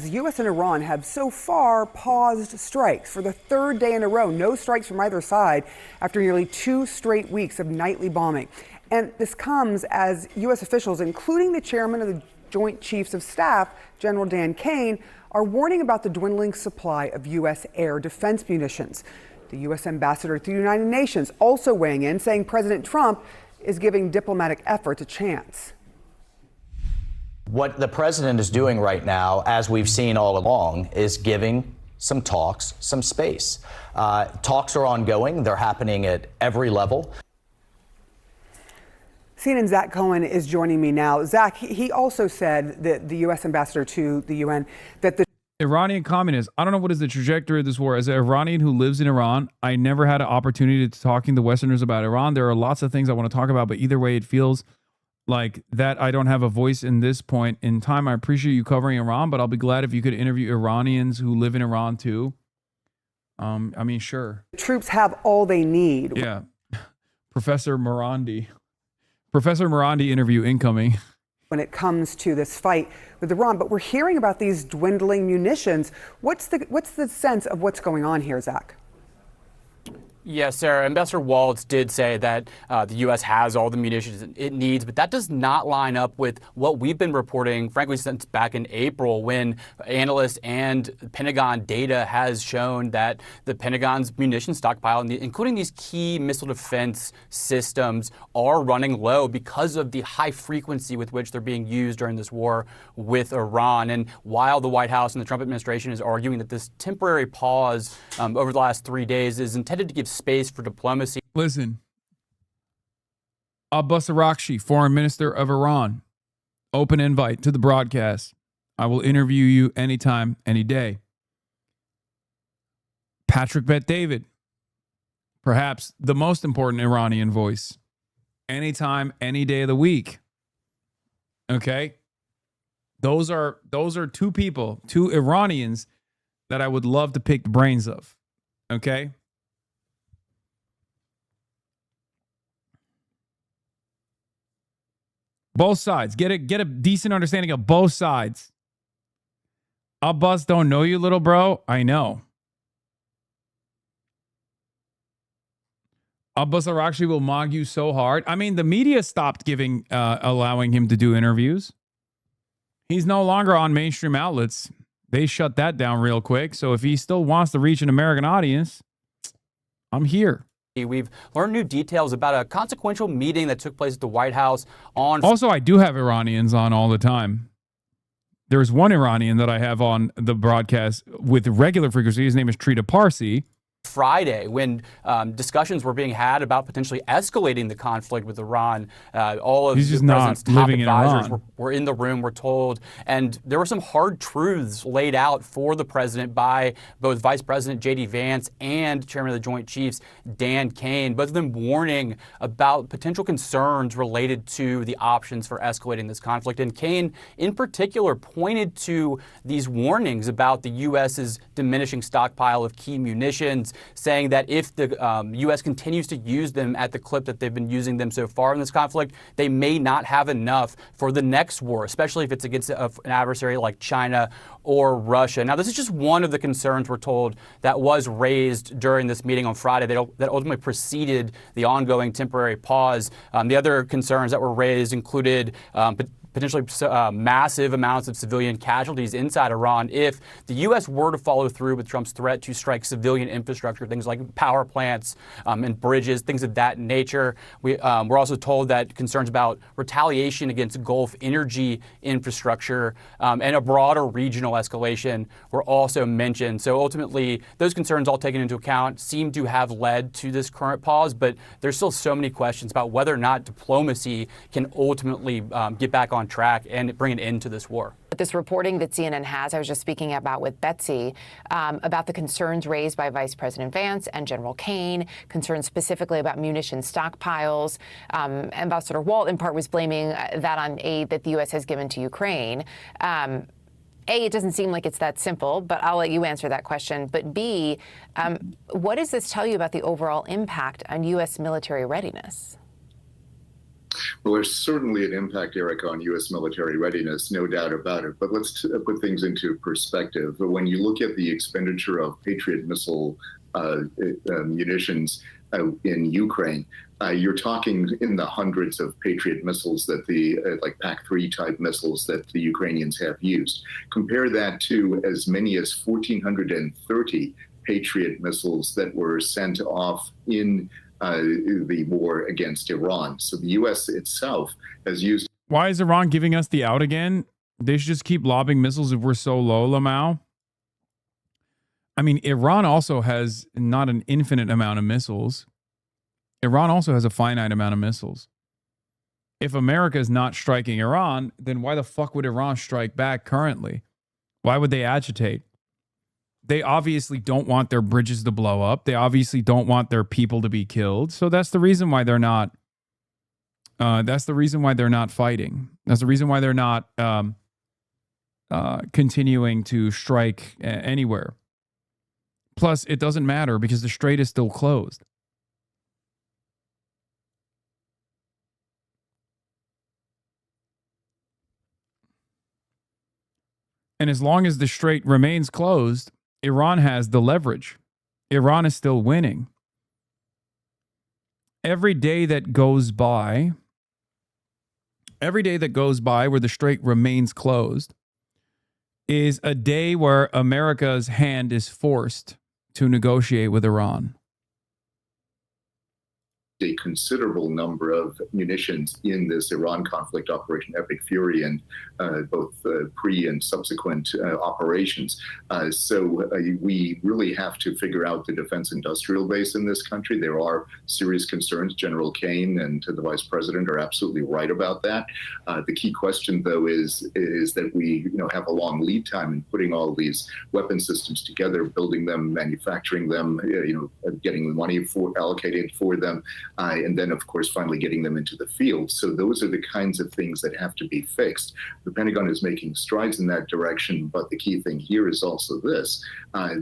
The U.S. and Iran have so far paused strikes for the third day in a row. No strikes from either side after nearly 2 straight weeks of nightly bombing. And this comes as U.S. officials, including the chairman of the Joint Chiefs of Staff, General Dan Kane, are warning about the dwindling supply of U.S. air defense munitions. The U.S. ambassador to the United Nations also weighing in, saying President Trump is giving diplomatic efforts a chance. What the president is doing right now, as we've seen all along, is giving some talks some space. Talks are ongoing. They're happening at every level. CNN's Zach Cohen is joining me now. Zach, he also said that the U.S. ambassador to the UN that the Iranian communists, I don't know what is the trajectory of this war. As an Iranian who lives in Iran, I never had an opportunity to talking to Westerners about Iran. There are lots of things I want to talk about, but either way, it feels like that I don't have a voice in this point in time. I appreciate you covering Iran, but I'll be glad if you could interview Iranians who live in Iran too. I mean, sure. Troops have all they need. Yeah. Professor Morandi interview incoming. When it comes to this fight with Iran, but we're hearing about these dwindling munitions. What's the sense of what's going on here, Zach? Yes, Sarah. Ambassador Waltz did say that the U.S. has all the munitions it needs, but that does not line up with what we've been reporting, frankly, since back in April, when analysts and Pentagon data has shown that the Pentagon's munition stockpile, including these key missile defense systems, are running low because of the high frequency with which they're being used during this war with Iran. And while the White House and the Trump administration is arguing that this temporary pause over the last 3 days is intended to give space for diplomacy. Listen, Abbas Araghchi, Foreign Minister of Iran, open invite to the broadcast. I will interview you anytime, any day. Patrick Bet-David, perhaps the most important Iranian voice, anytime, any day of the week. Okay? Those are 2 people, 2 Iranians that I would love to pick the brains of. Okay? Both sides. Get a decent understanding of both sides. Abbas don't know you, little bro. I know. Abbas Araghchi will mog you so hard. I mean, the media stopped allowing him to do interviews. He's no longer on mainstream outlets. They shut that down real quick. So if he still wants to reach an American audience, I'm here. We've learned new details about a consequential meeting that took place at the White House on... Also, I do have Iranians on all the time. There's one Iranian that I have on the broadcast with regular frequency. His name is Trita Parsi. Friday, when discussions were being had about potentially escalating the conflict with Iran. All of the president's top advisors were in the room, we're told, and there were some hard truths laid out for the president by both Vice President J.D. Vance and Chairman of the Joint Chiefs, Dan Kane, both of them warning about potential concerns related to the options for escalating this conflict. And Kane, in particular, pointed to these warnings about the U.S.'s diminishing stockpile of key munitions, saying that if the U.S. continues to use them at the clip that they've been using them so far in this conflict, they may not have enough for the next war, especially if it's against an adversary like China or Russia. Now, this is just one of the concerns, we're told, that was raised during this meeting on Friday that ultimately preceded the ongoing temporary pause. The other concerns that were raised included potentially massive amounts of civilian casualties inside Iran if the U.S. were to follow through with Trump's threat to strike civilian infrastructure, things like power plants and bridges, things of that nature. We're also told that concerns about retaliation against Gulf energy infrastructure and a broader regional escalation were also mentioned. So ultimately, those concerns all taken into account seem to have led to this current pause, but there's still so many questions about whether or not diplomacy can ultimately get back on track and bring an end to this war. This reporting that CNN has, I was just speaking about with Betsy, about the concerns raised by Vice President Vance and General Kane, concerns specifically about munition stockpiles. Ambassador Walt, in part, was blaming that on aid that the U.S. has given to Ukraine. A, it doesn't seem like it's that simple, but I'll let you answer that question. But B, what does this tell you about the overall impact on U.S. military readiness? Well, there's certainly an impact, Eric, on U.S. military readiness, no doubt about it. But let's put things into perspective. When you look at the expenditure of Patriot missile munitions in Ukraine, you're talking in the hundreds of Patriot missiles that like PAC-3 type missiles that the Ukrainians have used. Compare that to as many as 1,430 Patriot missiles that were sent off in the war against Iran. So the U.S. itself has used. Why is Iran giving us the out again? They should just keep lobbing missiles if we're so low, Lamau. I mean, Iran also has not an infinite amount of missiles. Iran also has a finite amount of missiles. If America is not striking Iran, then why the fuck would Iran strike back currently? Why would they agitate? They obviously don't want their bridges to blow up. They obviously don't want their people to be killed. So that's the reason why they're not. That's the reason why they're not fighting. That's the reason why they're not continuing to strike anywhere. Plus, it doesn't matter because the strait is still closed. And as long as the strait remains closed, Iran has the leverage. Iran is still winning. Every day that goes by where the strait remains closed is a day where America's hand is forced to negotiate with Iran. A considerable number of munitions in this Iran conflict, Operation Epic Fury, and both pre and subsequent operations. So we really have to figure out the defense industrial base in this country. There are serious concerns. General Kane and the Vice President are absolutely right about that. The key question, though, is that we have a long lead time in putting all these weapon systems together, building them, manufacturing them, getting the money allocated for them. And then, of course, finally getting them into the field. So those are the kinds of things that have to be fixed. The Pentagon is making strides in that direction, but the key thing here is also this.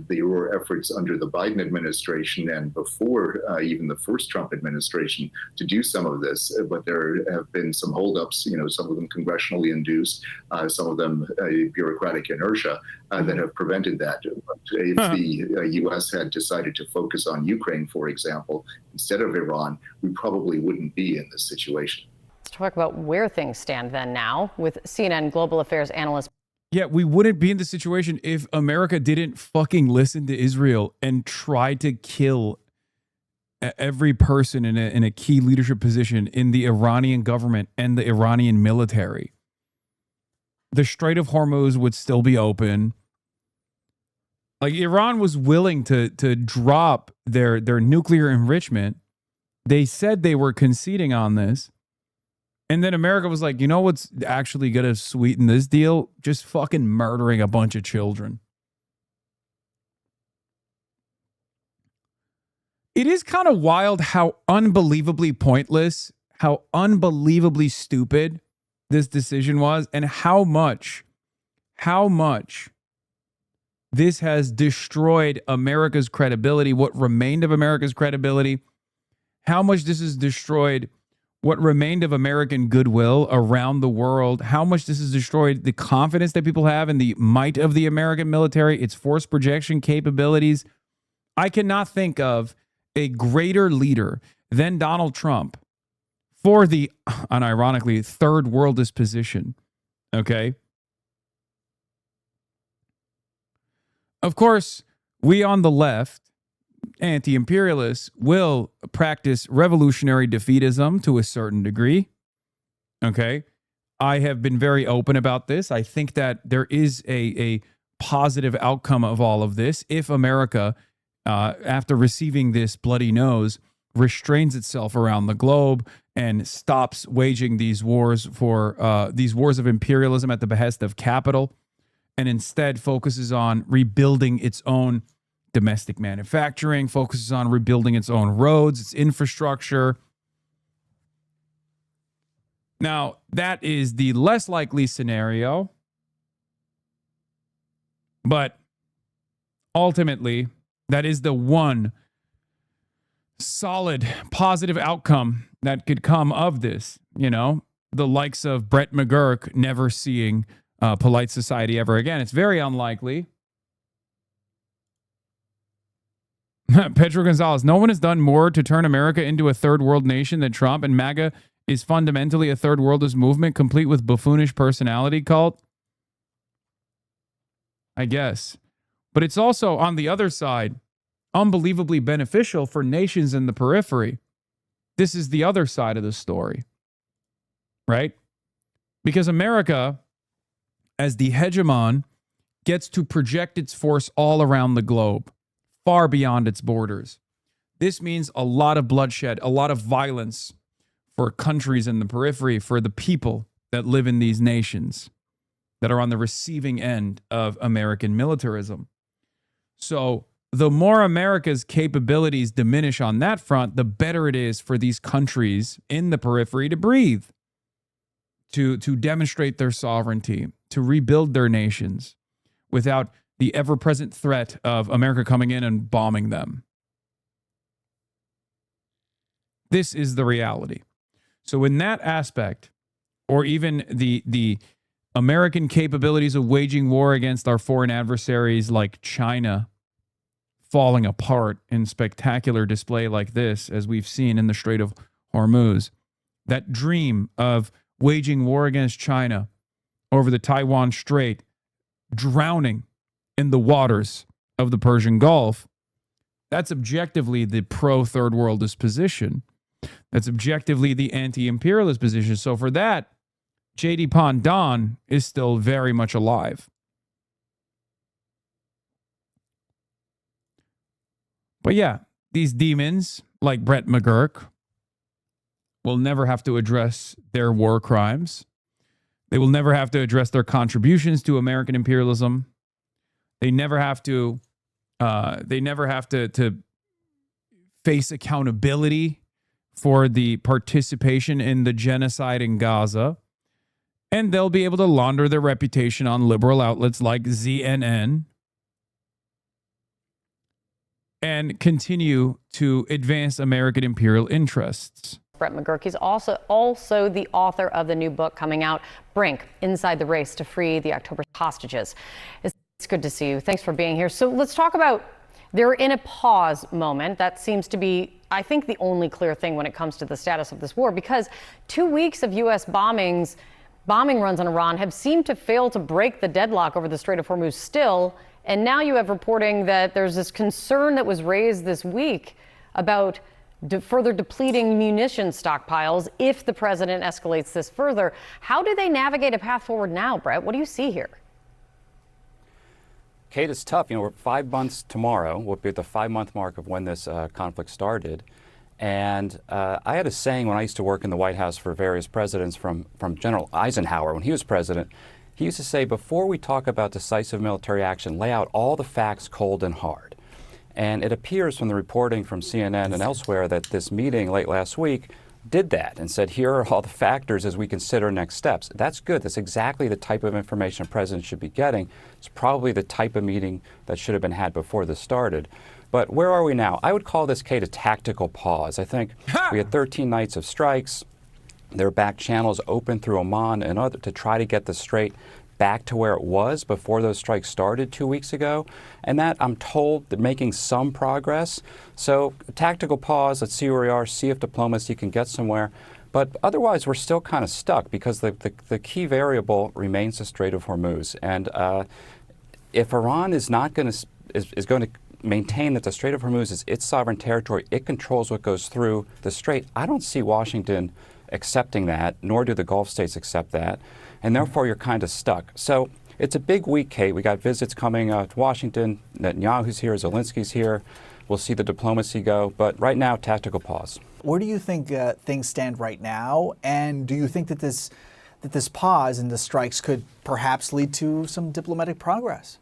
There were efforts under the Biden administration and before even the first Trump administration to do some of this, but there have been some holdups, some of them congressionally induced, some of them bureaucratic inertia that have prevented that. But if the U.S. had decided to focus on Ukraine, for example, instead of Iran, we probably wouldn't be in this situation. Let's talk about where things stand then now with CNN Global Affairs analyst. Yeah, we wouldn't be in this situation if America didn't fucking listen to Israel and try to kill every person in a key leadership position in the Iranian government and the Iranian military. The Strait of Hormuz would still be open. Like, Iran was willing to drop their nuclear enrichment. They said they were conceding on this. And then America was like, you know what's actually going to sweeten this deal? Just fucking murdering a bunch of children. It is kind of wild how unbelievably pointless, how unbelievably stupid this decision was, and how much this has destroyed America's credibility, what remained of America's credibility, how much this has destroyed what remained of American goodwill around the world, how much this has destroyed the confidence that people have in the might of the American military, its force projection capabilities. I cannot think of a greater leader than Donald Trump for the, unironically, third worldist position. Okay? Of course, we on the left, anti-imperialists, will practice revolutionary defeatism to a certain degree. Okay? I have been very open about this. I think that there is a positive outcome of all of this if America, after receiving this bloody nose, restrains itself around the globe and stops waging these wars for these wars of imperialism at the behest of capital, and instead focuses on rebuilding its own domestic manufacturing, focuses on rebuilding its own roads, its infrastructure. Now, that is the less likely scenario, but ultimately, that is the one solid positive outcome that could come of this, you know, the likes of Brett McGurk never seeing polite society ever again. It's very unlikely. Pedro Gonzalez, no one has done more to turn America into a third world nation than Trump, and MAGA is fundamentally a third worldist movement complete with buffoonish personality cult. I guess. But it's also, on the other side, unbelievably beneficial for nations in the periphery. This is the other side of the story, right? Because America, as the hegemon, gets to project its force all around the globe, far beyond its borders. This means a lot of bloodshed, a lot of violence for countries in the periphery, for the people that live in these nations that are on the receiving end of American militarism. So the more America's capabilities diminish on that front, the better it is for these countries in the periphery to breathe, to demonstrate their sovereignty, to rebuild their nations without the ever-present threat of America coming in and bombing them. This is the reality. So in that aspect, or even the American capabilities of waging war against our foreign adversaries like China falling apart in spectacular display like this, as we've seen in the Strait of Hormuz, that dream of waging war against China over the Taiwan Strait, drowning in the waters of the Persian Gulf, that's objectively the pro-third worldist position. That's objectively the anti-imperialist position. So for that, J.D. Don is still very much alive. But yeah, these demons like Brett McGurk will never have to address their war crimes. They will never have to address their contributions to American imperialism. They never have to face accountability for the participation in the genocide in Gaza. And they'll be able to launder their reputation on liberal outlets like CNN and continue to advance American imperial interests. Brett McGurk, he's also the author of the new book coming out, Brink, Inside the Race to Free the October Hostages. It's good to see you. Thanks for being here. So let's talk about, they're in a pause moment. That seems to be, I think, the only clear thing when it comes to the status of this war, because 2 weeks of U.S. bombing runs on Iran have seemed to fail to break the deadlock over the Strait of Hormuz still. And now you have reporting that there's this concern that was raised this week about further depleting munition stockpiles if the president escalates this further. How do they navigate a path forward now, Brett? What do you see here? Kate, it's tough. You know, we're 5 months tomorrow. We'll be at the 5-month mark of when this conflict started. And I had a saying when I used to work in the White House for various presidents, from General Eisenhower when he was president. He used to say, before we talk about decisive military action, lay out all the facts cold and hard. And it appears from the reporting from CNN and elsewhere that this meeting late last week did that and said, here are all the factors as we consider next steps. That's good. That's exactly the type of information a president should be getting. It's probably the type of meeting that should have been had before this started. But where are we now? I would call this, Kate, a tactical pause. I think we had 13 nights of strikes. There are back channels open through Oman and other to try to get the strait back to where it was before those strikes started 2 weeks ago. And that, I'm told, they're making some progress. So a tactical pause, let's see where we are, see if diplomacy can get somewhere. But otherwise, we're still kind of stuck because the key variable remains the Strait of Hormuz. And if Iran is not going to is going to maintain that the Strait of Hormuz is its sovereign territory, it controls what goes through the strait, I don't see Washington accepting that, nor do the Gulf states accept that. And therefore, you're kind of stuck. So it's a big week, Kate. We got visits coming to Washington. Netanyahu's here. Zelensky's here. We'll see the diplomacy go. But right now, tactical pause. Where do you think things stand right now? And do you think that this pause in the strikes could perhaps lead to some diplomatic progress?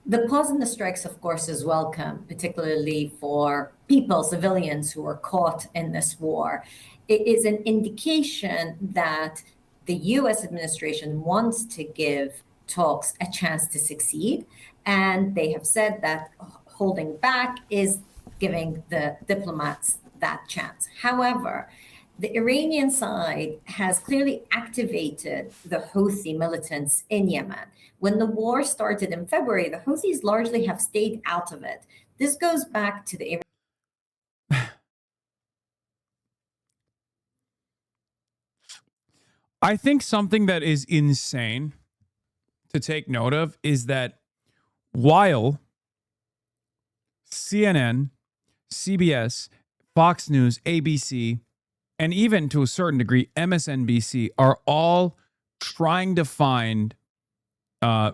The pause in the strikes, of course, is welcome, particularly for people, civilians who are caught in this war. It is an indication that the U.S. administration wants to give talks a chance to succeed. And they have said that holding back is giving the diplomats that chance. However, the Iranian side has clearly activated the Houthi militants in Yemen. When the war started in February, the Houthis largely have stayed out of it. This goes back to the I think something that is insane to take note of is that while CNN, CBS, Fox News, ABC, and even to a certain degree, MSNBC are all trying to find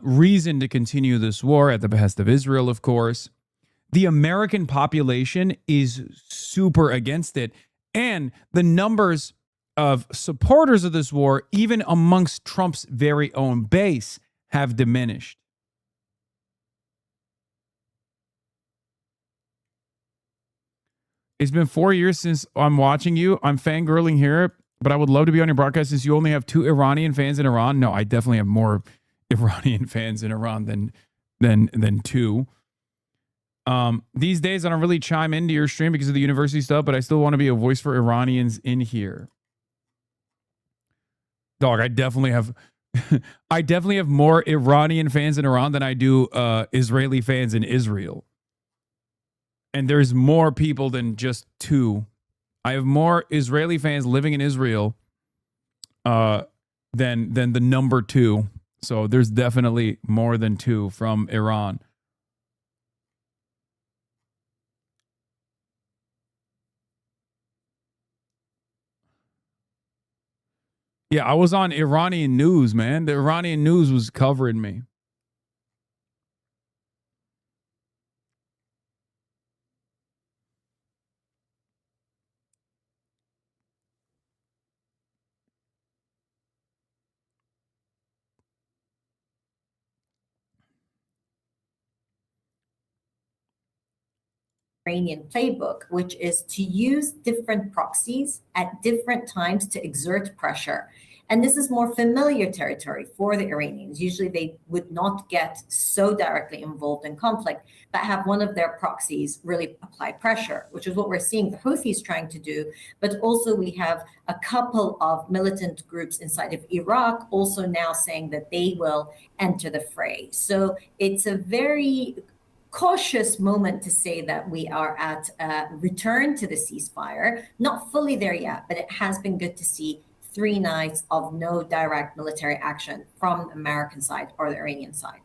reason to continue this war at the behest of Israel, of course, the American population is super against it. And the numbers of supporters of this war, even amongst Trump's very own base, have diminished. It's been 4 years since I'm watching you. I'm fangirling here, but I would love to be on your broadcast since you only have 2 Iranian fans in Iran. No, I definitely have more Iranian fans in Iran than 2. These days, I don't really chime into your stream because of the university stuff, but I still want to be a voice for Iranians in here. Dog, I definitely have more Iranian fans in Iran than I do Israeli fans in Israel. And there's more people than just 2. I have more Israeli fans living in Israel than the number 2. So there's definitely more than 2 from Iran. Yeah, I was on Iranian news, man. The Iranian news was covering me. Iranian playbook, which is to use different proxies at different times to exert pressure. And this is more familiar territory for the Iranians. Usually they would not get so directly involved in conflict, but have one of their proxies really apply pressure, which is what we're seeing the Houthis trying to do. But also we have a couple of militant groups inside of Iraq also now saying that they will enter the fray. So it's a very cautious moment to say that we are at a return to the ceasefire. Not fully there yet, but it has been good to see 3 nights of no direct military action from the American side or the Iranian side.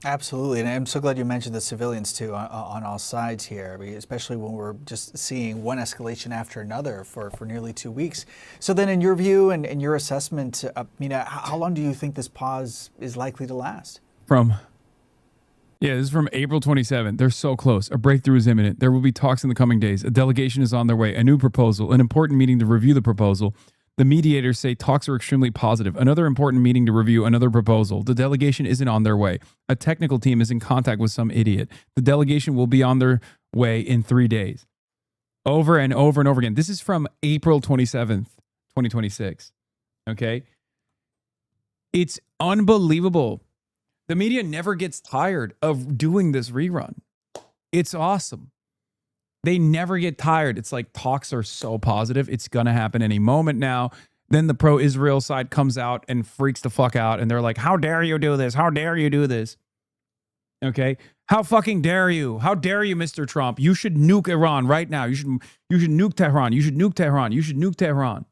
Absolutely, and I'm so glad you mentioned the civilians too on all sides here, especially when we're just seeing one escalation after another for nearly 2 weeks. So then in your view and your assessment, Mina, how long do you think this pause is likely to last? Yeah, this is from April 27th. They're so close. A breakthrough is imminent. There will be talks in the coming days. A delegation is on their way. A new proposal. An important meeting to review the proposal. The mediators say talks are extremely positive. Another important meeting to review another proposal. The delegation isn't on their way. A technical team is in contact with some idiot. The delegation will be on their way in 3 days. Over and over and over again. This is from April 27th, 2026. Okay? It's unbelievable. The media never gets tired of doing this rerun. It's awesome. They never get tired. It's like talks are so positive. It's going to happen any moment now. Then the pro-Israel side comes out and freaks the fuck out. And they're like, how dare you do this? How dare you do this? Okay. How fucking dare you? How dare you, Mr. Trump? You should nuke Iran right now. You should nuke Tehran. You should nuke Tehran. You should nuke Tehran.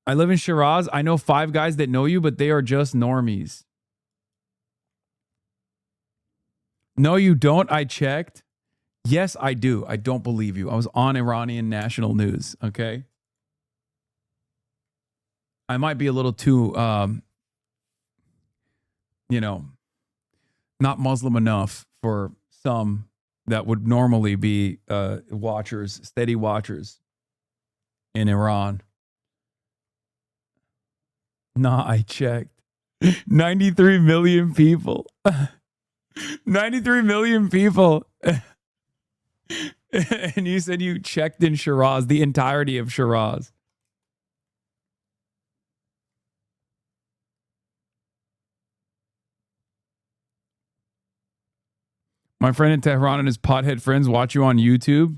I live in Shiraz. I know 5 guys that know you, but they are just normies. No, you don't. I checked. Yes, I do. I don't believe you. I was on Iranian national news, okay? I might be a little too, not Muslim enough for some that would normally be watchers, steady watchers in Iran. Nah, I checked. 93 million people. 93 million people. And you said you checked in Shiraz, the entirety of Shiraz. My friend in Tehran and his pothead friends watch you on YouTube.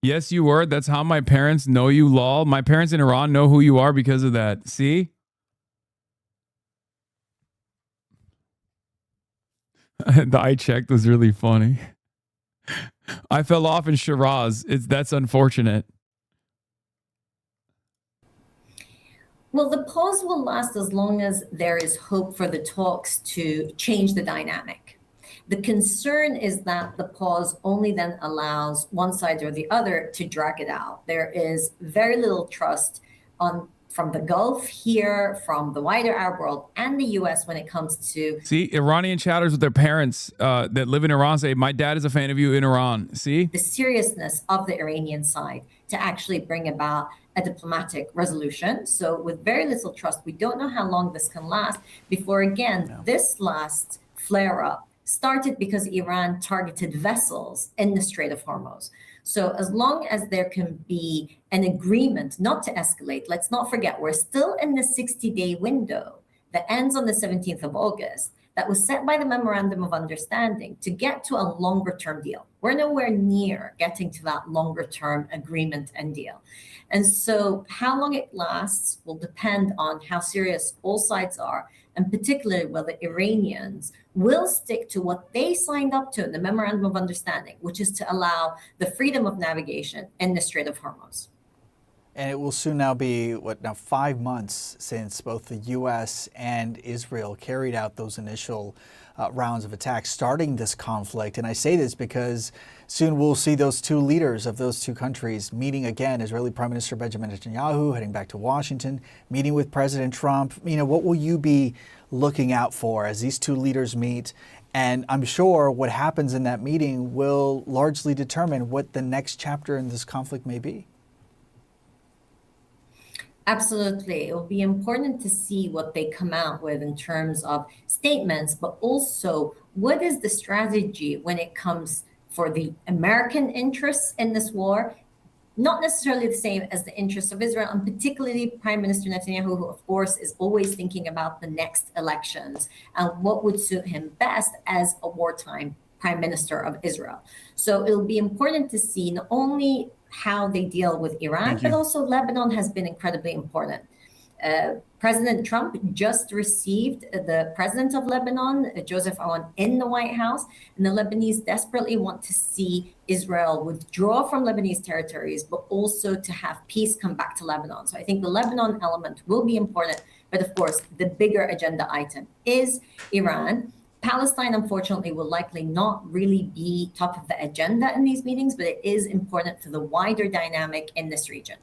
Yes, you were. That's how my parents know you, lol. My parents in Iran know who you are because of that. See? The I checked was really funny. I fell off in Shiraz. That's unfortunate. Well, the pause will last as long as there is hope for the talks to change the dynamic. The concern is that the pause only then allows one side or the other to drag it out. There is very little trust from the Gulf here, from the wider Arab world, and the U.S. when it comes to... See, Iranian chatters with their parents that live in Iran say, my dad is a fan of you in Iran. See? The seriousness of the Iranian side to actually bring about a diplomatic resolution. So with very little trust, we don't know how long this can last before, again, this last flare-up started because Iran targeted vessels in the Strait of Hormuz. So as long as there can be an agreement not to escalate, let's not forget, we're still in the 60-day window that ends on the 17th of August that was set by the Memorandum of Understanding to get to a longer-term deal. We're nowhere near getting to that longer-term agreement and deal. And so how long it lasts will depend on how serious all sides are, and particularly whether Iranians will stick to what they signed up to in the Memorandum of Understanding, which is to allow the freedom of navigation in the Strait of Hormuz. And it will soon now be, 5 months since both the U.S. and Israel carried out those initial rounds of attacks, starting this conflict. And I say this because soon we'll see those two leaders of those two countries meeting again. Israeli Prime Minister Benjamin Netanyahu heading back to Washington, meeting with President Trump. What will you be looking out for as these two leaders meet? And I'm sure what happens in that meeting will largely determine what the next chapter in this conflict may be. Absolutely. It will be important to see what they come out with in terms of statements, but also what is the strategy when it comes for the American interests in this war, not necessarily the same as the interests of Israel, and particularly Prime Minister Netanyahu, who of course is always thinking about the next elections and what would suit him best as a wartime Prime Minister of Israel. So it'll be important to see not only how they deal with Iran, but also Lebanon has been incredibly important. President Trump just received the president of Lebanon, Joseph Aoun, in the White House, and the Lebanese desperately want to see Israel withdraw from Lebanese territories, but also to have peace come back to Lebanon. So I think the Lebanon element will be important, but of course, the bigger agenda item is Iran. Palestine, unfortunately, will likely not really be top of the agenda in these meetings, but it is important to the wider dynamic in this region.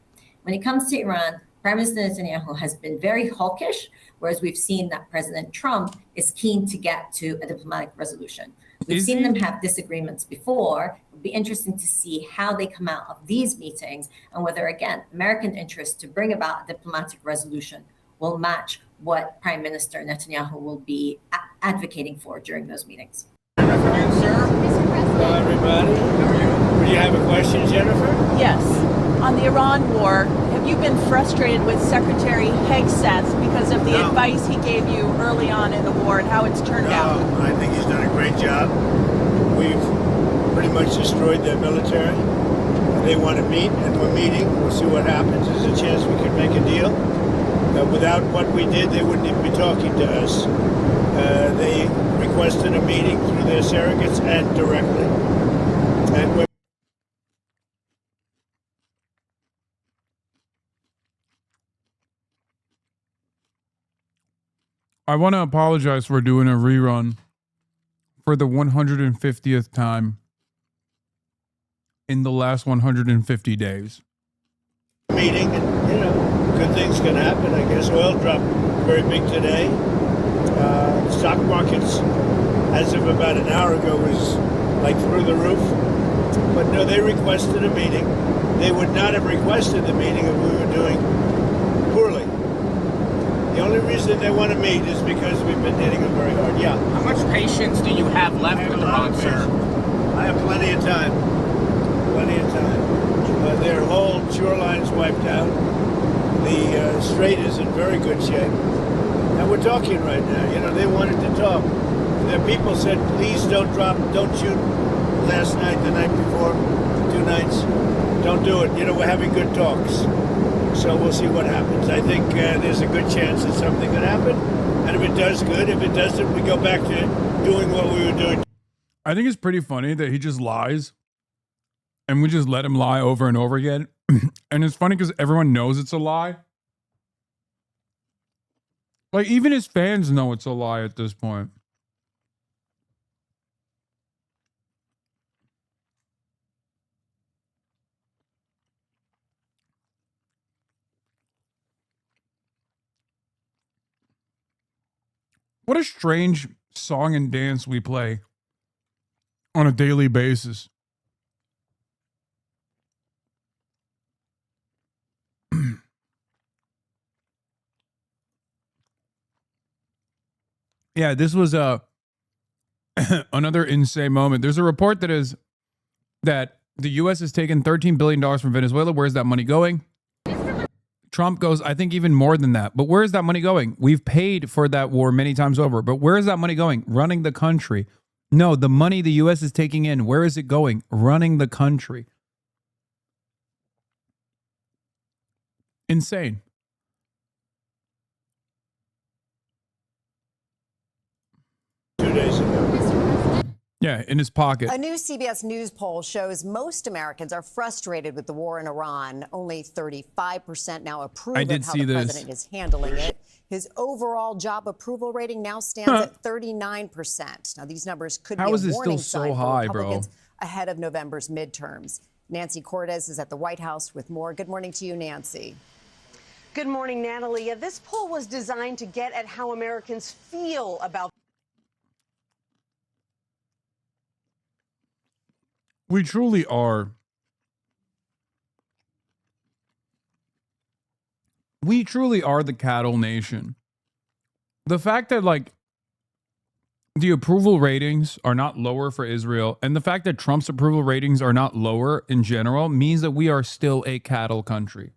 When it comes to Iran, Prime Minister Netanyahu has been very hawkish, whereas we've seen that President Trump is keen to get to a diplomatic resolution. We've seen them have disagreements before. It'll be interesting to see how they come out of these meetings and whether, again, American interest to bring about a diplomatic resolution will match what Prime Minister Netanyahu will be advocating for during those meetings. Good afternoon, sir. Hello, everybody. Do you have a question, Jennifer? Yes. On the Iran war, have you been frustrated with Secretary Hegseth because of the advice he gave you early on in the war and how it's turned out? I think he's done a great job. We've pretty much destroyed their military. They want to meet, and we're meeting. We'll see what happens. There's a chance we could make a deal. Without what we did, they wouldn't even be talking to us. They requested a meeting through their surrogates and directly. And I want to apologize for doing a rerun for the 150th time in the last 150 days. Meeting, and good things can happen. I guess oil dropped very big today. Stock markets, as of about an hour ago, was like through the roof. But no, they requested a meeting. They would not have requested the meeting if we were doing poorly. The only reason they want to meet is because we've been hitting them very hard. Yeah. How much patience do you have left with Iran, sir? I have plenty of time. Plenty of time. Their whole shoreline's wiped out. The strait is in very good shape. And we're talking right now. They wanted to talk. the people said, please don't shoot last night, the night before, 2 nights. Don't do it. You know, we're having good talks. So we'll see what happens. I think there's a good chance that something could happen. And if it does, good. If it doesn't, we go back to doing what we were doing. I think it's pretty funny that he just lies and we just let him lie over and over again. And it's funny because everyone knows it's a lie. Like, even his fans know it's a lie at this point. What a strange song and dance we play on a daily basis. Yeah, this was another insane moment. There's a report that the U.S. has taken $13 billion from Venezuela. Where's that money going? Trump goes, I think even more than that. But where is that money going? We've paid for that war many times over. But where is that money going? Running the country. No, the money the U.S. is taking in, where is it going? Running the country. Insane. Yeah, in his pocket. A new CBS News poll shows most Americans are frustrated with the war in Iran. Only 35% now approve of how the president is handling it. His overall job approval rating now stands at 39%. Now, these numbers could be a warning sign for Republicans ahead of November's midterms. Nancy Cortez is at the White House with more. Good morning to you, Nancy. Good morning, Natalie. This poll was designed to get at how Americans feel about. We truly are. We truly are the cattle nation. The fact that, like, the approval ratings are not lower for Israel, and the fact that Trump's approval ratings are not lower in general, means that we are still a cattle country.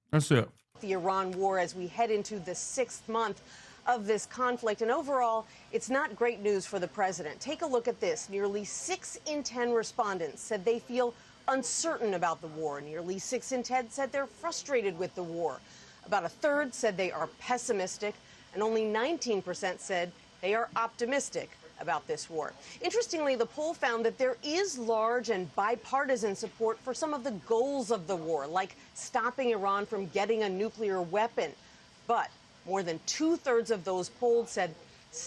That's it. The Iran war as we head into the 6th month of this conflict. And overall, it's not great news for the president. Take a look at this. Nearly 6 in 10 respondents said they feel uncertain about the war. Nearly 6 in 10 said they're frustrated with the war. About a third said they are pessimistic, and only 19% said they are optimistic about this war. Interestingly, the poll found that there is large and bipartisan support for some of the goals of the war, like stopping Iran from getting a nuclear weapon. But more than 2/3 of those polled said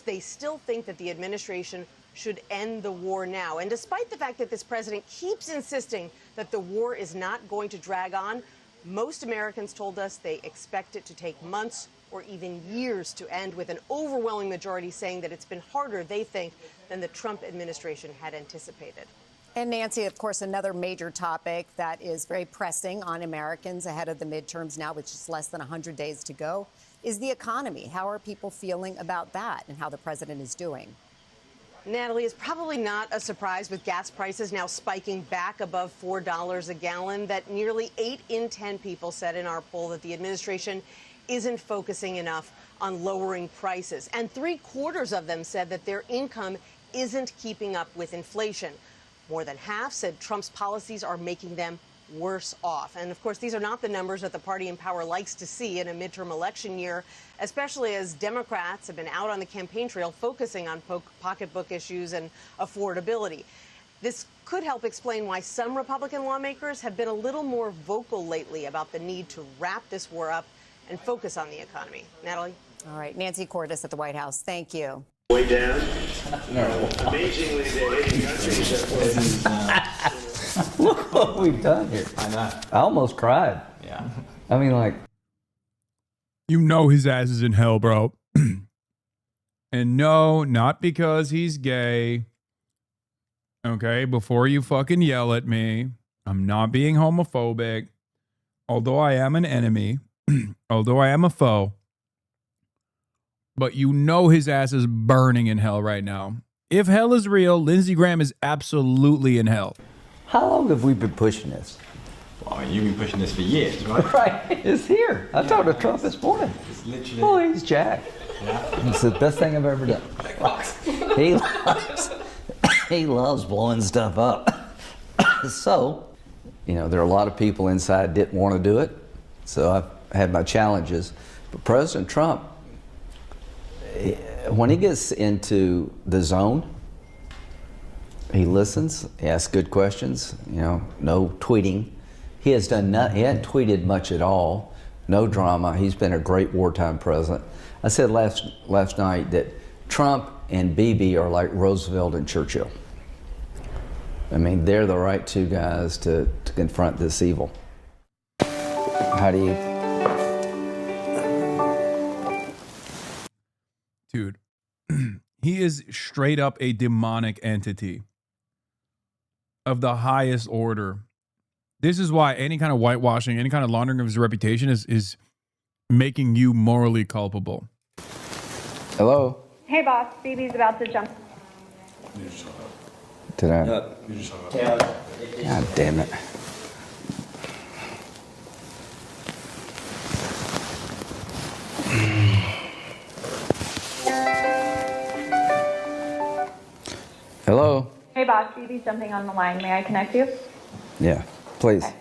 they still think that the administration should end the war now. And despite the fact that this president keeps insisting that the war is not going to drag on, most Americans told us they expect it to take months or even years to end, with an overwhelming majority saying that it's been harder, they think, than the Trump administration had anticipated. And Nancy, of course, another major topic that is very pressing on Americans ahead of the midterms now, which is less than 100 days to go, is the economy. How are people feeling about that and how the president is doing? Natalie, it's probably not a surprise, with gas prices now spiking back above $4 a gallon, that nearly 8 in 10 people said in our poll that the administration isn't focusing enough on lowering prices. And 3/4 of them said that their income isn't keeping up with inflation. More than half said Trump's policies are making them worse off. And of course, these are not the numbers that the party in power likes to see in a midterm election year, especially as Democrats have been out on the campaign trail focusing on pocketbook issues and affordability. This could help explain why some Republican lawmakers have been a little more vocal lately about the need to wrap this war up and focus on the economy. Natalie? All right. Nancy Cortez at the White House. Thank you. Way down. No. Amazingly, they're hitting countries that Look what we've done here. I know. I almost cried. Yeah. I mean, like. You know his ass is in hell, bro. And no, not because he's gay. Okay, before you fucking yell at me, I'm not being homophobic. Although I am an enemy. Although I am a foe. But you know his ass is burning in hell right now. If hell is real, Lindsey Graham is absolutely in hell. How long have we been pushing this? Oh, you've been pushing this for years, right? Right, it's here. I talked to Trump this morning. It's literally. Oh, he's jacked. Yeah. It's the best thing I've ever done. He loves blowing stuff up. So, you know, there are a lot of people inside didn't want to do it. So I've had my challenges. But President Trump, when he gets into the zone, he listens, he asks good questions, you know, no tweeting. He has done nothing, he hasn't tweeted much at all, no drama. He's been a great wartime president. I said last night that Trump and Bibi are like Roosevelt and Churchill. I mean, they're the right two guys to confront this evil. How do you? Dude, he is straight up a demonic entity of the highest order. This is why any kind of whitewashing, any kind of laundering of his reputation is making you morally culpable. Hello? Hey, boss. Phoebe's about to jump. Did I? God damn it. Hello? Hey, boss. Phoebe's jumping on the line. May I connect you? Yeah, please. Okay.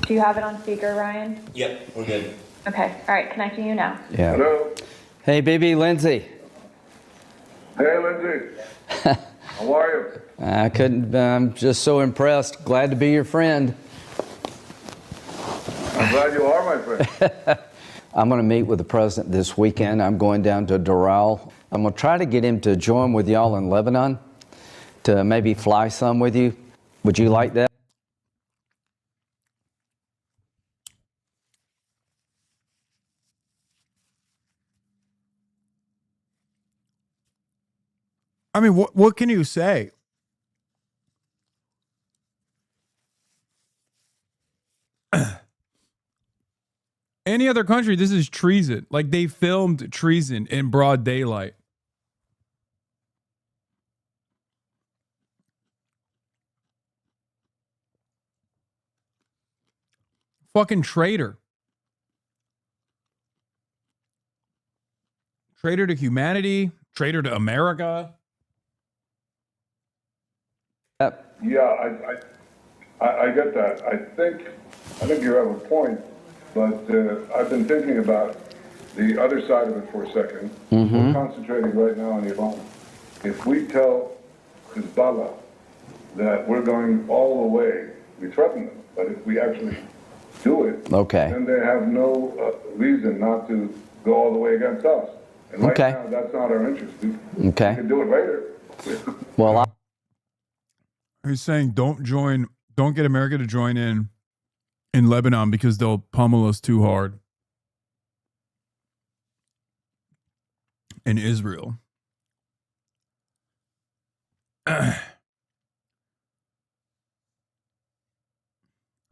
Do you have it on speaker, Ryan? Yep, we're good. Okay. All right. Connecting you now. Yeah. Hello? Hey, Bibi, Lindsay. Hey, Lindsay. How are you? I'm just so impressed. Glad to be your friend. I'm glad you are, my friend. I'm going to meet with the president this weekend. I'm going down to Doral. I'm going to try to get him to join with y'all in Lebanon, to maybe fly some with you. Would you like that? I mean, what can you say? Any other country, this is treason. Like, they filmed treason in broad daylight. Fucking traitor. Traitor to humanity. Traitor to America. Yeah, I get that. I think you have a point, but I've been thinking about the other side of it for a second. We're concentrating right now on Iran. If we tell Hezbollah that we're going all the way, we threaten them, but if we actually do it, then they have no reason not to go all the way against us. And right now, that's not our interest. We can do it later. Well, He's saying don't get America to join in Lebanon because they'll pummel us too hard. In Israel. I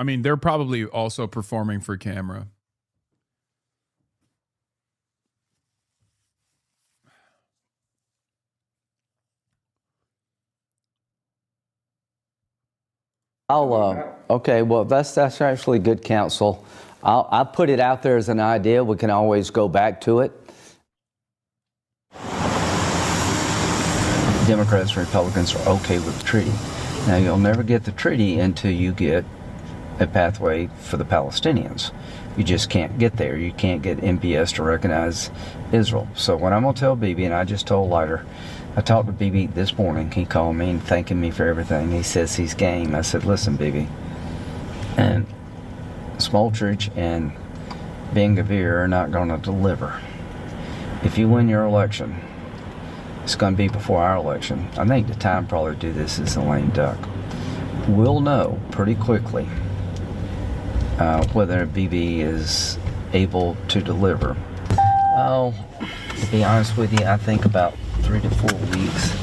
mean, they're probably also performing for camera. Okay, well, that's actually good counsel. I'll put it out there as an idea. We can always go back to it. Democrats and Republicans are okay with the treaty. Now, you'll never get the treaty until you get a pathway for the Palestinians. You just can't get there. You can't get MPS to recognize Israel. So what I'm going to tell Bibi, and I just told Leiter, I talked to Bibi this morning. He called me and thanking me for everything. He says he's game. I said, listen, Bibi, and Smoltrich and Ben-Gvir are not going to deliver. If you win your election, it's going to be before our election. I think the time probably to do this is a lame duck. We'll know pretty quickly whether Bibi is able to deliver. Oh, to be honest with you, I think about 3 to 4 weeks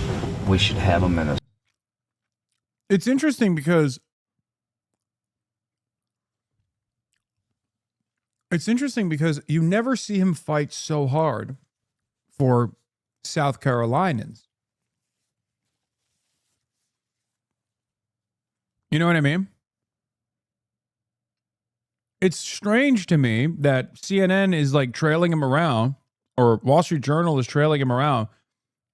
we should have them in a... It's interesting because you never see him fight so hard for South Carolinians. You know what I mean? It's strange to me that CNN is like trailing him around, or Wall Street Journal is trailing him around,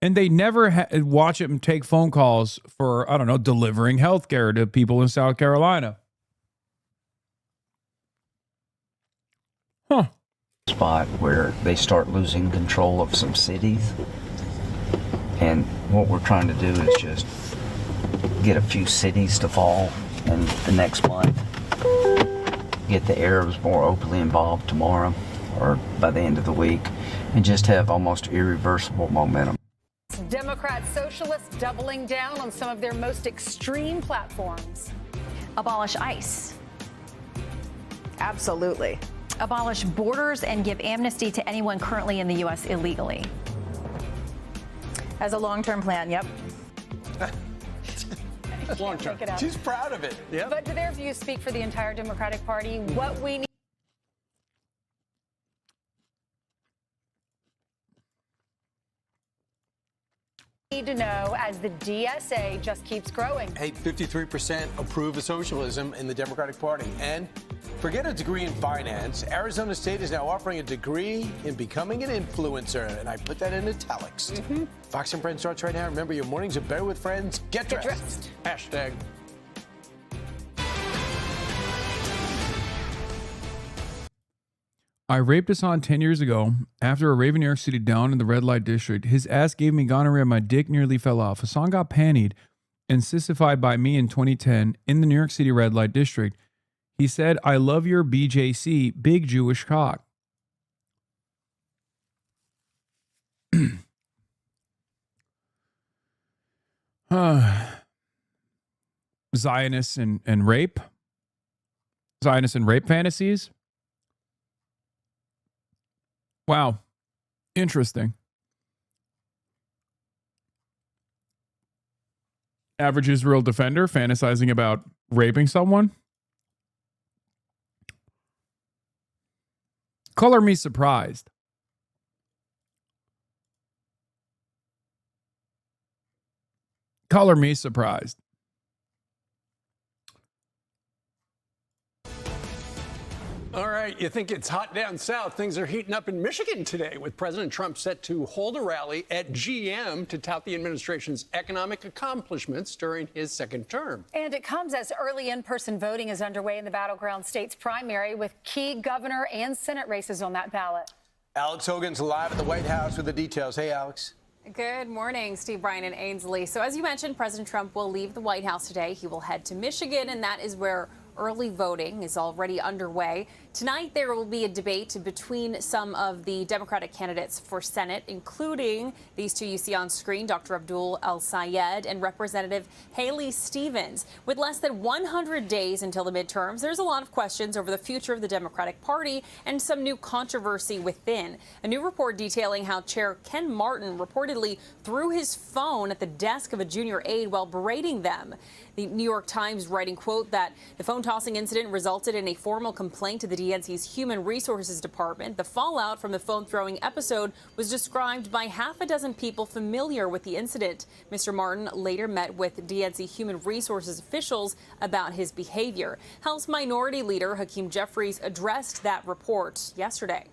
and they never watch him take phone calls for, I don't know, delivering healthcare to people in South Carolina. Huh. Spot where they start losing control of some cities. And what we're trying to do is just get a few cities to fall in the next month. Get the Arabs more openly involved tomorrow or by the end of the week, and just have almost irreversible momentum. Democrat socialists doubling down on some of their most extreme platforms. Abolish ICE. Absolutely. Abolish borders and give amnesty to anyone currently in the U.S. illegally. As a long-term plan, yep. Long term. She's proud of it. Yeah. But do their views speak for the entire Democratic Party? What we need to know as the DSA just keeps growing. Hey, 53% approve of socialism in the Democratic Party. And forget a degree in finance. Arizona State is now offering a degree in becoming an influencer. And I put that in italics. Fox and Friends starts right now. Remember, your mornings are better with friends. Get dressed. Hashtag. I raped Hasan 10 years ago after a rave in New York City down in the red light district. His ass gave me gonorrhea. My dick nearly fell off. Hasan got pantied and sissified by me in 2010 in the New York City red light district. He said, "I love your BJC, big Jewish cock." Zionists and rape. Zionists and rape fantasies. Wow. Interesting. Average Israel defender fantasizing about raping someone. Color me surprised. Color me surprised. All right, you think it's hot down south. Things are heating up in Michigan today, with President Trump set to hold a rally at GM to tout the administration's economic accomplishments during his second term. And it comes as early in-person voting is underway in the battleground states primary, with key governor and Senate races on that ballot. Alex Hogan's live at the White House with the details. Hey, Alex. Good morning, Steve, Brian, and Ainsley. So as you mentioned, President Trump will leave the White House today. He will head to Michigan, and that is where early voting is already underway. Tonight, there will be a debate between some of the Democratic candidates for Senate, including these two you see on screen, Dr. Abdul El-Sayed and Representative Haley Stevens. With less than 100 days until the midterms, there's a lot of questions over the future of the Democratic Party and some new controversy within. A new report detailing how Chair Ken Martin reportedly threw his phone at the desk of a junior aide while berating them. The New York Times writing, quote, that the phone tossing incident resulted in a formal complaint to the DNC's Human Resources Department. The fallout from the phone throwing episode was described by half a dozen people familiar with the incident. Mr. Martin later met with DNC Human Resources officials about his behavior. House Minority Leader Hakeem Jeffries addressed that report yesterday.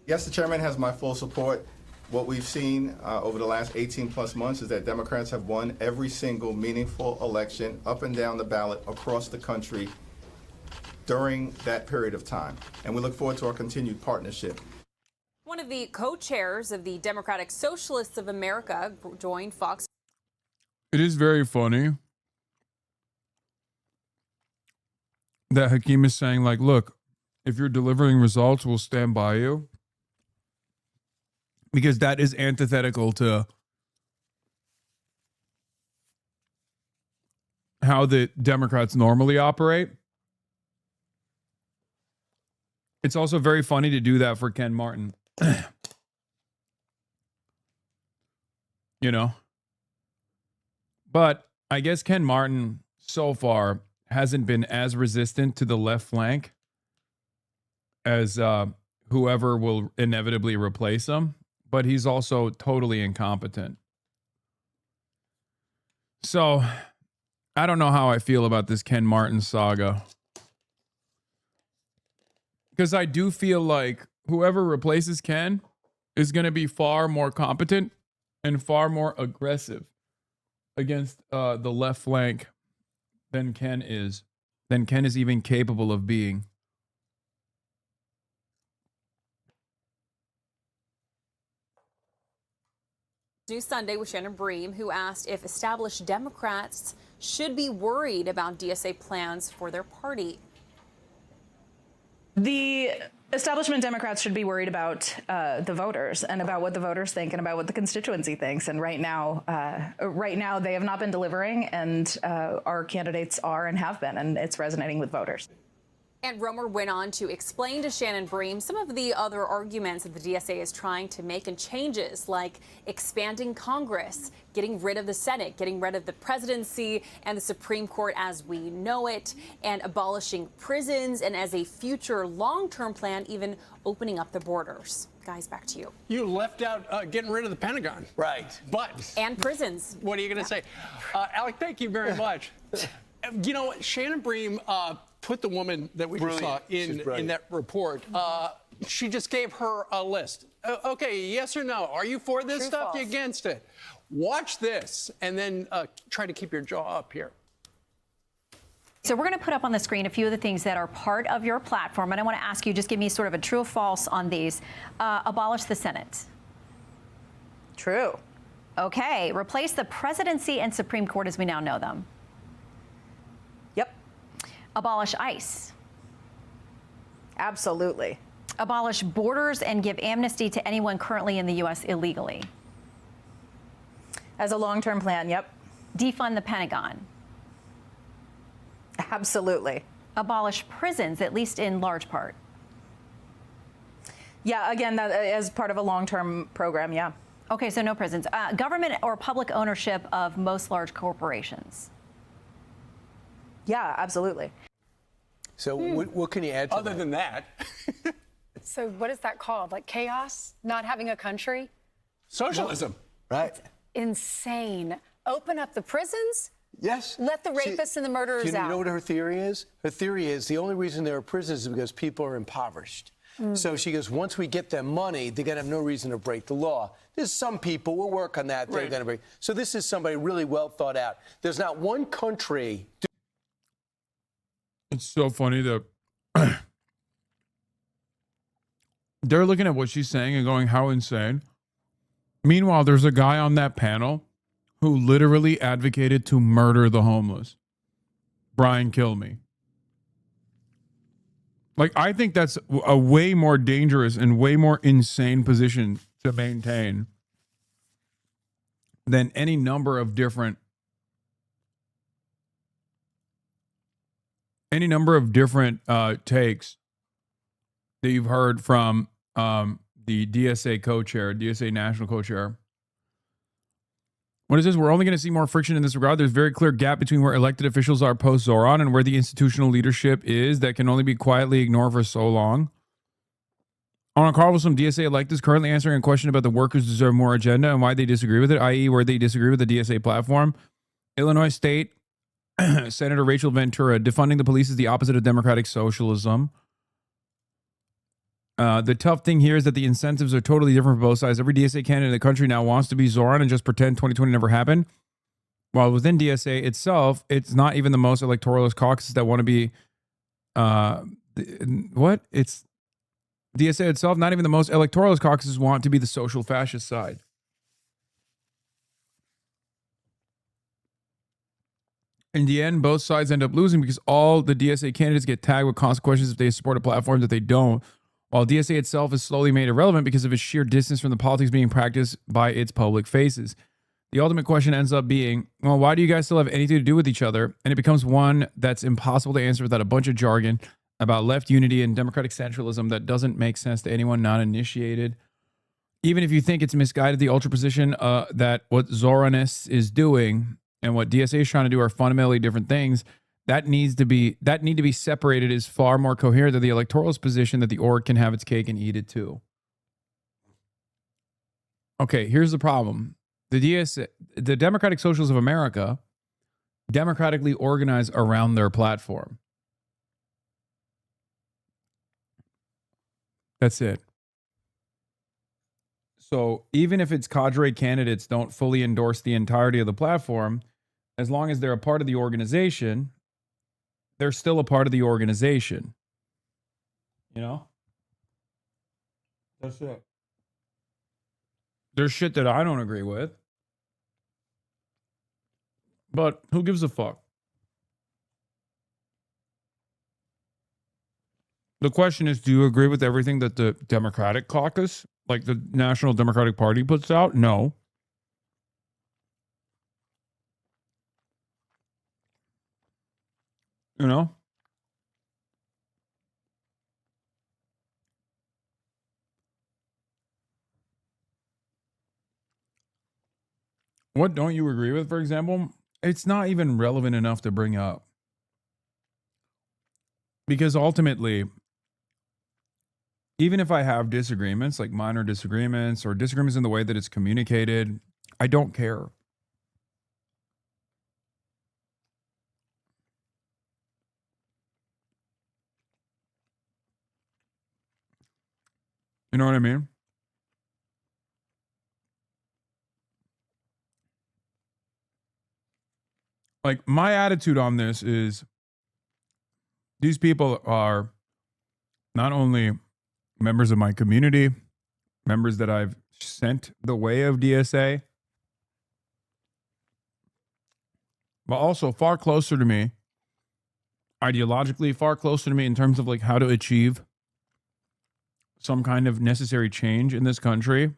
Yes, the chairman has my full support. What we've seen over the last 18 plus months is that Democrats have won every single meaningful election up and down the ballot across the country during that period of time. And we look forward to our continued partnership. One of the co-chairs of the Democratic Socialists of America joined Fox. It is very funny that Hakeem is saying, like, look, if you're delivering results, we'll stand by you. Because that is antithetical to how the Democrats normally operate. It's also very funny to do that for Ken Martin. You know? But I guess Ken Martin so far hasn't been as resistant to the left flank as whoever will inevitably replace him. But he's also totally incompetent. So I don't know how I feel about this Ken Martin saga. Because I do feel like whoever replaces Ken is going to be far more competent and far more aggressive against the left flank than Ken is even capable of being. New Sunday with Shannon Bream, who asked if established Democrats should be worried about DSA plans for their party. The establishment Democrats should be worried about the voters and about what the voters think and about what the constituency thinks. And right now they have not been delivering, and our candidates are and have been, and it's resonating with voters. And Romer went on to explain to Shannon Bream some of the other arguments that the DSA is trying to make, and changes like expanding Congress, getting rid of the Senate, getting rid of the presidency and the Supreme Court as we know it, and abolishing prisons, and as a future long-term plan, even opening up the borders. Guys, back to you. You left out getting rid of the Pentagon. Right. But. And prisons. What are you going to say? Alec, thank you very much. You know what? Shannon Bream put the woman that we just saw in that report. She just gave her a list. Okay, yes or no? Are you for this stuff? You against it? Watch this, and then try to keep your jaw up here. So we're going to put up on the screen a few of the things that are part of your platform, and I want to ask you, just give me sort of a true or false on these. Abolish the Senate. True. Okay. Replace the presidency and Supreme Court as we now know them. Yep. Abolish ICE. Absolutely. Abolish borders and give amnesty to anyone currently in the U.S. illegally. As a long-term plan, yep. Defund the Pentagon. Absolutely. Abolish prisons, at least in large part. Yeah, again, that as part of a long-term program, yeah. Okay, so no prisons. Government or public ownership of most large corporations. Yeah, absolutely. So what can you add to Other than that? So what is that called? Like chaos? Not having a country? Socialism. Right. Insane. Open up the prisons? Yes. Let the rapists and the murderers out. You know what her theory is? Her theory is the only reason there are prisons is because people are impoverished. So she goes, once we get them money, they're going to have no reason to break the law. There's some people, we'll work on that, they're going to break. So this is somebody really well thought out. There's not one country. It's so funny that they're looking at what she's saying and going, how insane. Meanwhile, there's a guy on that panel who literally advocated to murder the homeless. Brian Kilmeade. Like, I think that's a way more dangerous and way more insane position to maintain than any number of different takes that you've heard from the DSA co-chair, DSA national co-chair. What is this? We're only going to see more friction in this regard. There's a very clear gap between where elected officials are post-Zoran and where the institutional leadership is that can only be quietly ignored for so long. On a call with some DSA electeds currently answering a question about the workers deserve more agenda and why they disagree with it, i.e. where they disagree with the DSA platform. Illinois State Senator Rachel Ventura, defunding the police is the opposite of democratic socialism. The tough thing here is that the incentives are totally different for both sides. Every DSA candidate in the country now wants to be Zoran and just pretend 2020 never happened. While within DSA itself, it's not even the most electoralist caucuses that want to be It's DSA itself, not even the most electoralist caucuses want to be the social fascist side. In the end, both sides end up losing because all the DSA candidates get tagged with consequences if they support a platform that they don't, while DSA itself is slowly made irrelevant because of its sheer distance from the politics being practiced by its public faces. The ultimate question ends up being, well, why do you guys still have anything to do with each other? And it becomes one that's impossible to answer without a bunch of jargon about left unity and democratic centralism that doesn't make sense to anyone not initiated. Even if you think it's misguided, the ultra position that what Zoranists is doing and what DSA is trying to do are fundamentally different things, that need to be separated is far more coherent than the electoralist position that the org can have its cake and eat it too. Okay, here's the problem. The DSA, the Democratic Socialists of America, democratically organize around their platform. That's it. So even if its cadre candidates don't fully endorse the entirety of the platform, as long as they're a part of the organization, they're still a part of the organization. You know? That's it. There's shit that I don't agree with. But who gives a fuck? The question is, do you agree with everything that the Democratic caucus, like the National Democratic Party, puts out? No. You know? What don't you agree with, for example? It's not even relevant enough to bring up. Because ultimately, even if I have disagreements, like minor disagreements or disagreements in the way that it's communicated, I don't care. You know what I mean? Like, my attitude on this is these people are not only members of my community, members that I've sent the way of DSA, but also far closer to me, ideologically, far closer to me in terms of like how to achieve some kind of necessary change in this country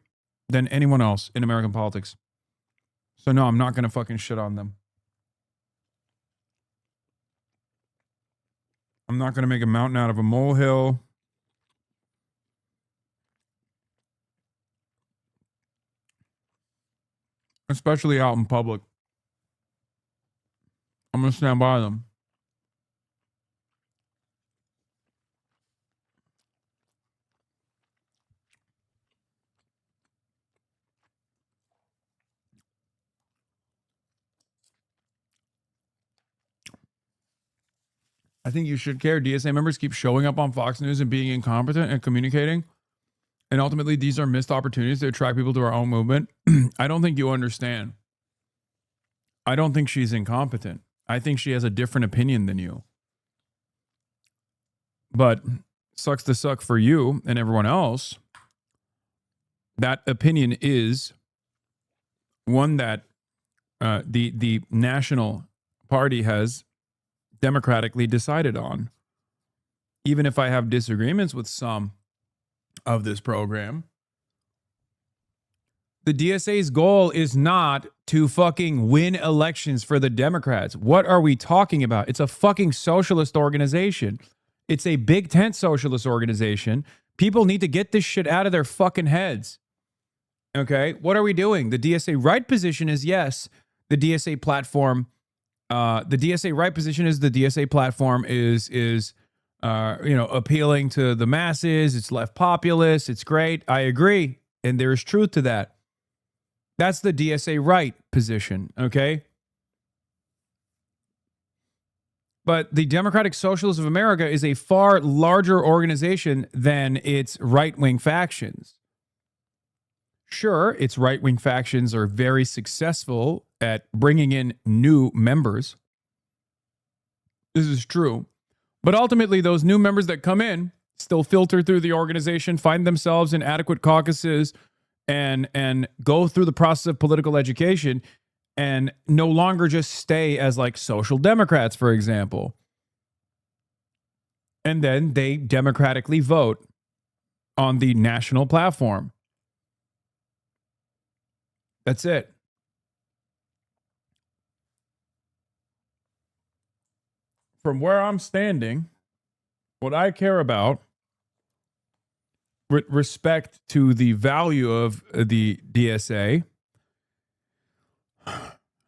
than anyone else in American politics. So no, I'm not going to fucking shit on them. I'm not going to make a mountain out of a molehill. Especially out in public. I'm going to stand by them. I think you should care. DSA members keep showing up on Fox News and being incompetent and communicating. And ultimately, these are missed opportunities to attract people to our own movement. I don't think you understand. I don't think she's incompetent. I think she has a different opinion than you. But sucks to suck for you and everyone else. That opinion is one that the National Party has democratically decided on. Even if I have disagreements with some of this program, the DSA's goal is not to fucking win elections for the Democrats. What are we talking about? It's a fucking socialist organization. It's a big tent socialist organization. People need to get this shit out of their fucking heads. Okay? What are we doing? The DSA right position is yes, the DSA platform. The DSA right position is the DSA platform is appealing to the masses. It's left populist. It's great. I agree. And there is truth to that. That's the DSA right position. Okay. But the Democratic Socialists of America is a far larger organization than its right-wing factions. Sure, its right-wing factions are very successful at bringing in new members. This is true. But ultimately, those new members that come in still filter through the organization, find themselves in adequate caucuses, and go through the process of political education and no longer just stay as like social democrats, for example. And then they democratically vote on the national platform. That's it. From where I'm standing, what I care about with respect to the value of the DSA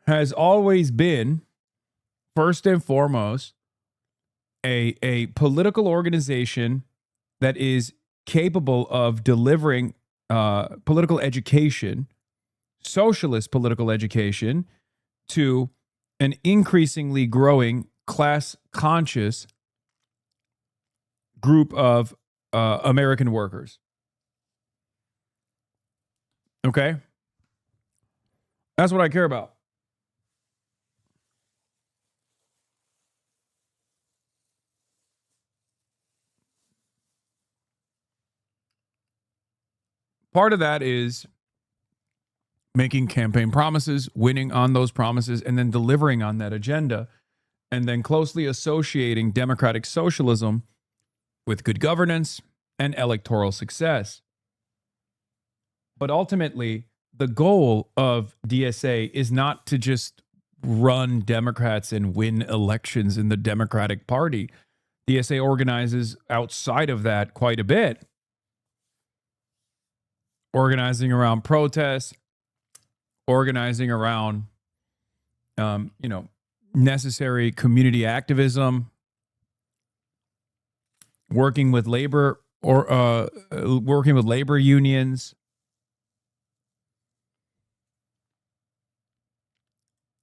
has always been, first and foremost, a political organization that is capable of delivering political education, socialist political education, to an increasingly growing class conscious group of American workers. Okay? That's what I care about. Part of that is making campaign promises, winning on those promises, and then delivering on that agenda, and then closely associating democratic socialism with good governance and electoral success. But ultimately, the goal of DSA is not to just run Democrats and win elections in the Democratic Party. DSA organizes outside of that quite a bit, organizing around protests, organizing around, necessary community activism, working with labor unions.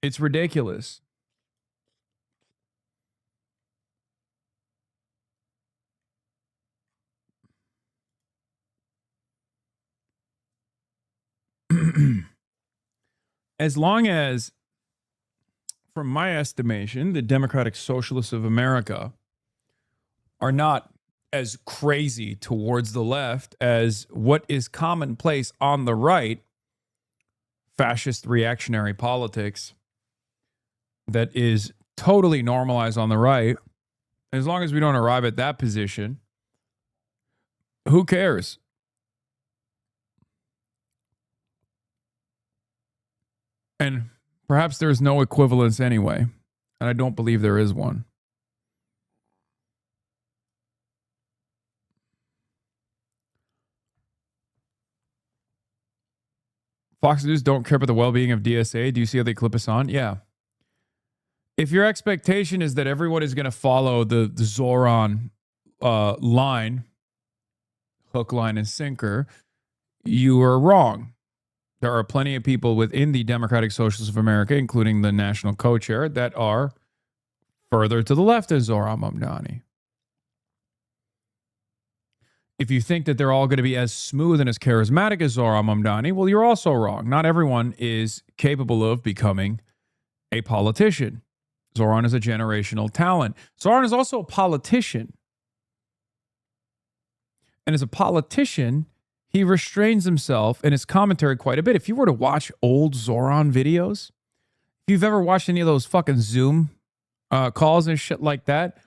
It's ridiculous. As long as, from my estimation, the Democratic Socialists of America are not as crazy towards the left as what is commonplace on the right, fascist reactionary politics that is totally normalized on the right, as long as we don't arrive at that position, who cares? And perhaps there's no equivalence anyway, and I don't believe there is one. Fox News don't care about the well-being of DSA. Do you see how they clip us on? Yeah. If your expectation is that everyone is going to follow the Zoran line, hook, line, and sinker, you are wrong. There are plenty of people within the Democratic Socialists of America, including the national co-chair, that are further to the left of Zoran Mamdani. If you think that they're all going to be as smooth and as charismatic as Zoran Mamdani, well, you're also wrong. Not everyone is capable of becoming a politician. Zoran is a generational talent. Zoran is also a politician. And as a politician, he restrains himself in his commentary quite a bit. If you were to watch old Zoran videos, if you've ever watched any of those fucking Zoom calls and shit like that,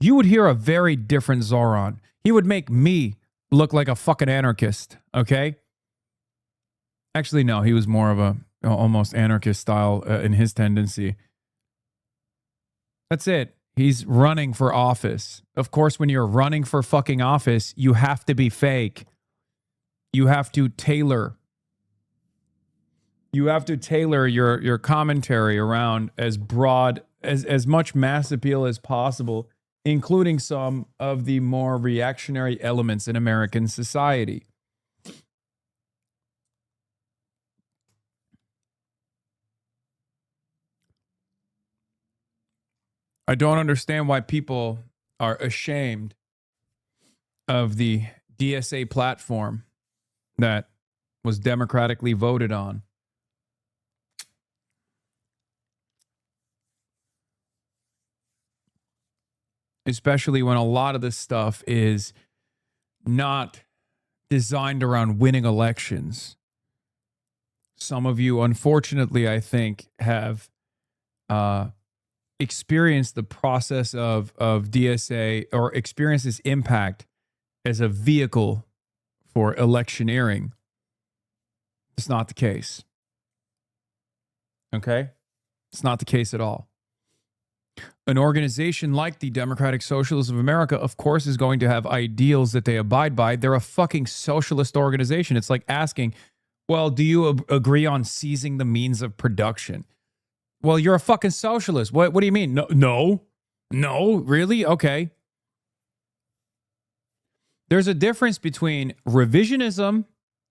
you would hear a very different Zoran. He would make me look like a fucking anarchist, okay? Actually, no, he was more of a almost anarchist style in his tendency. That's it. He's running for office. Of course, when you're running for fucking office, you have to be fake. You have to tailor. You have to tailor your commentary around as broad, as much mass appeal as possible, including some of the more reactionary elements in American society. I don't understand why people are ashamed of the DSA platform that was democratically voted on. Especially when a lot of this stuff is not designed around winning elections. Some of you, unfortunately, I think, have experienced the process of DSA, or experienced its impact as a vehicle for electioneering. It's not the case. Okay? It's not the case at all. An organization like the Democratic Socialists of America, of course, is going to have ideals that they abide by. They're a fucking socialist organization. It's like asking, well, do you agree on seizing the means of production? Well, you're a fucking socialist. What do you mean? No, really? Okay. There's a difference between revisionism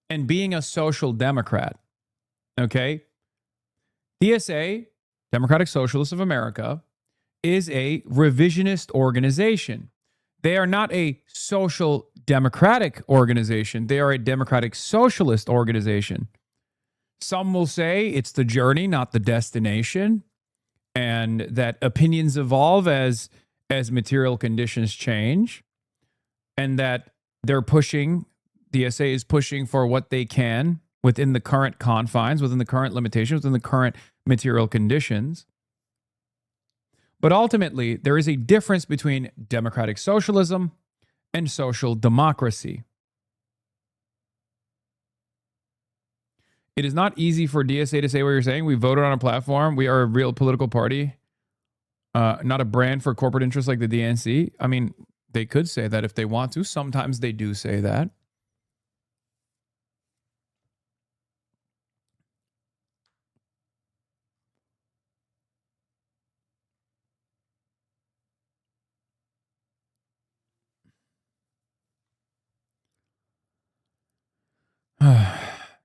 and being a social democrat. Okay? DSA Democratic Socialists of America, is a revisionist organization. They are not a social democratic organization. They are a democratic socialist organization. Some will say it's the journey, not the destination, and that opinions evolve as material conditions change, and that DSA is pushing for what they can within the current confines, within the current limitations, within the current material conditions. But ultimately, there is a difference between democratic socialism and social democracy. It is not easy for DSA to say what you're saying. We voted on a platform. We are a real political party, not a brand for corporate interests like the DNC. I mean, they could say that if they want to. Sometimes they do say that.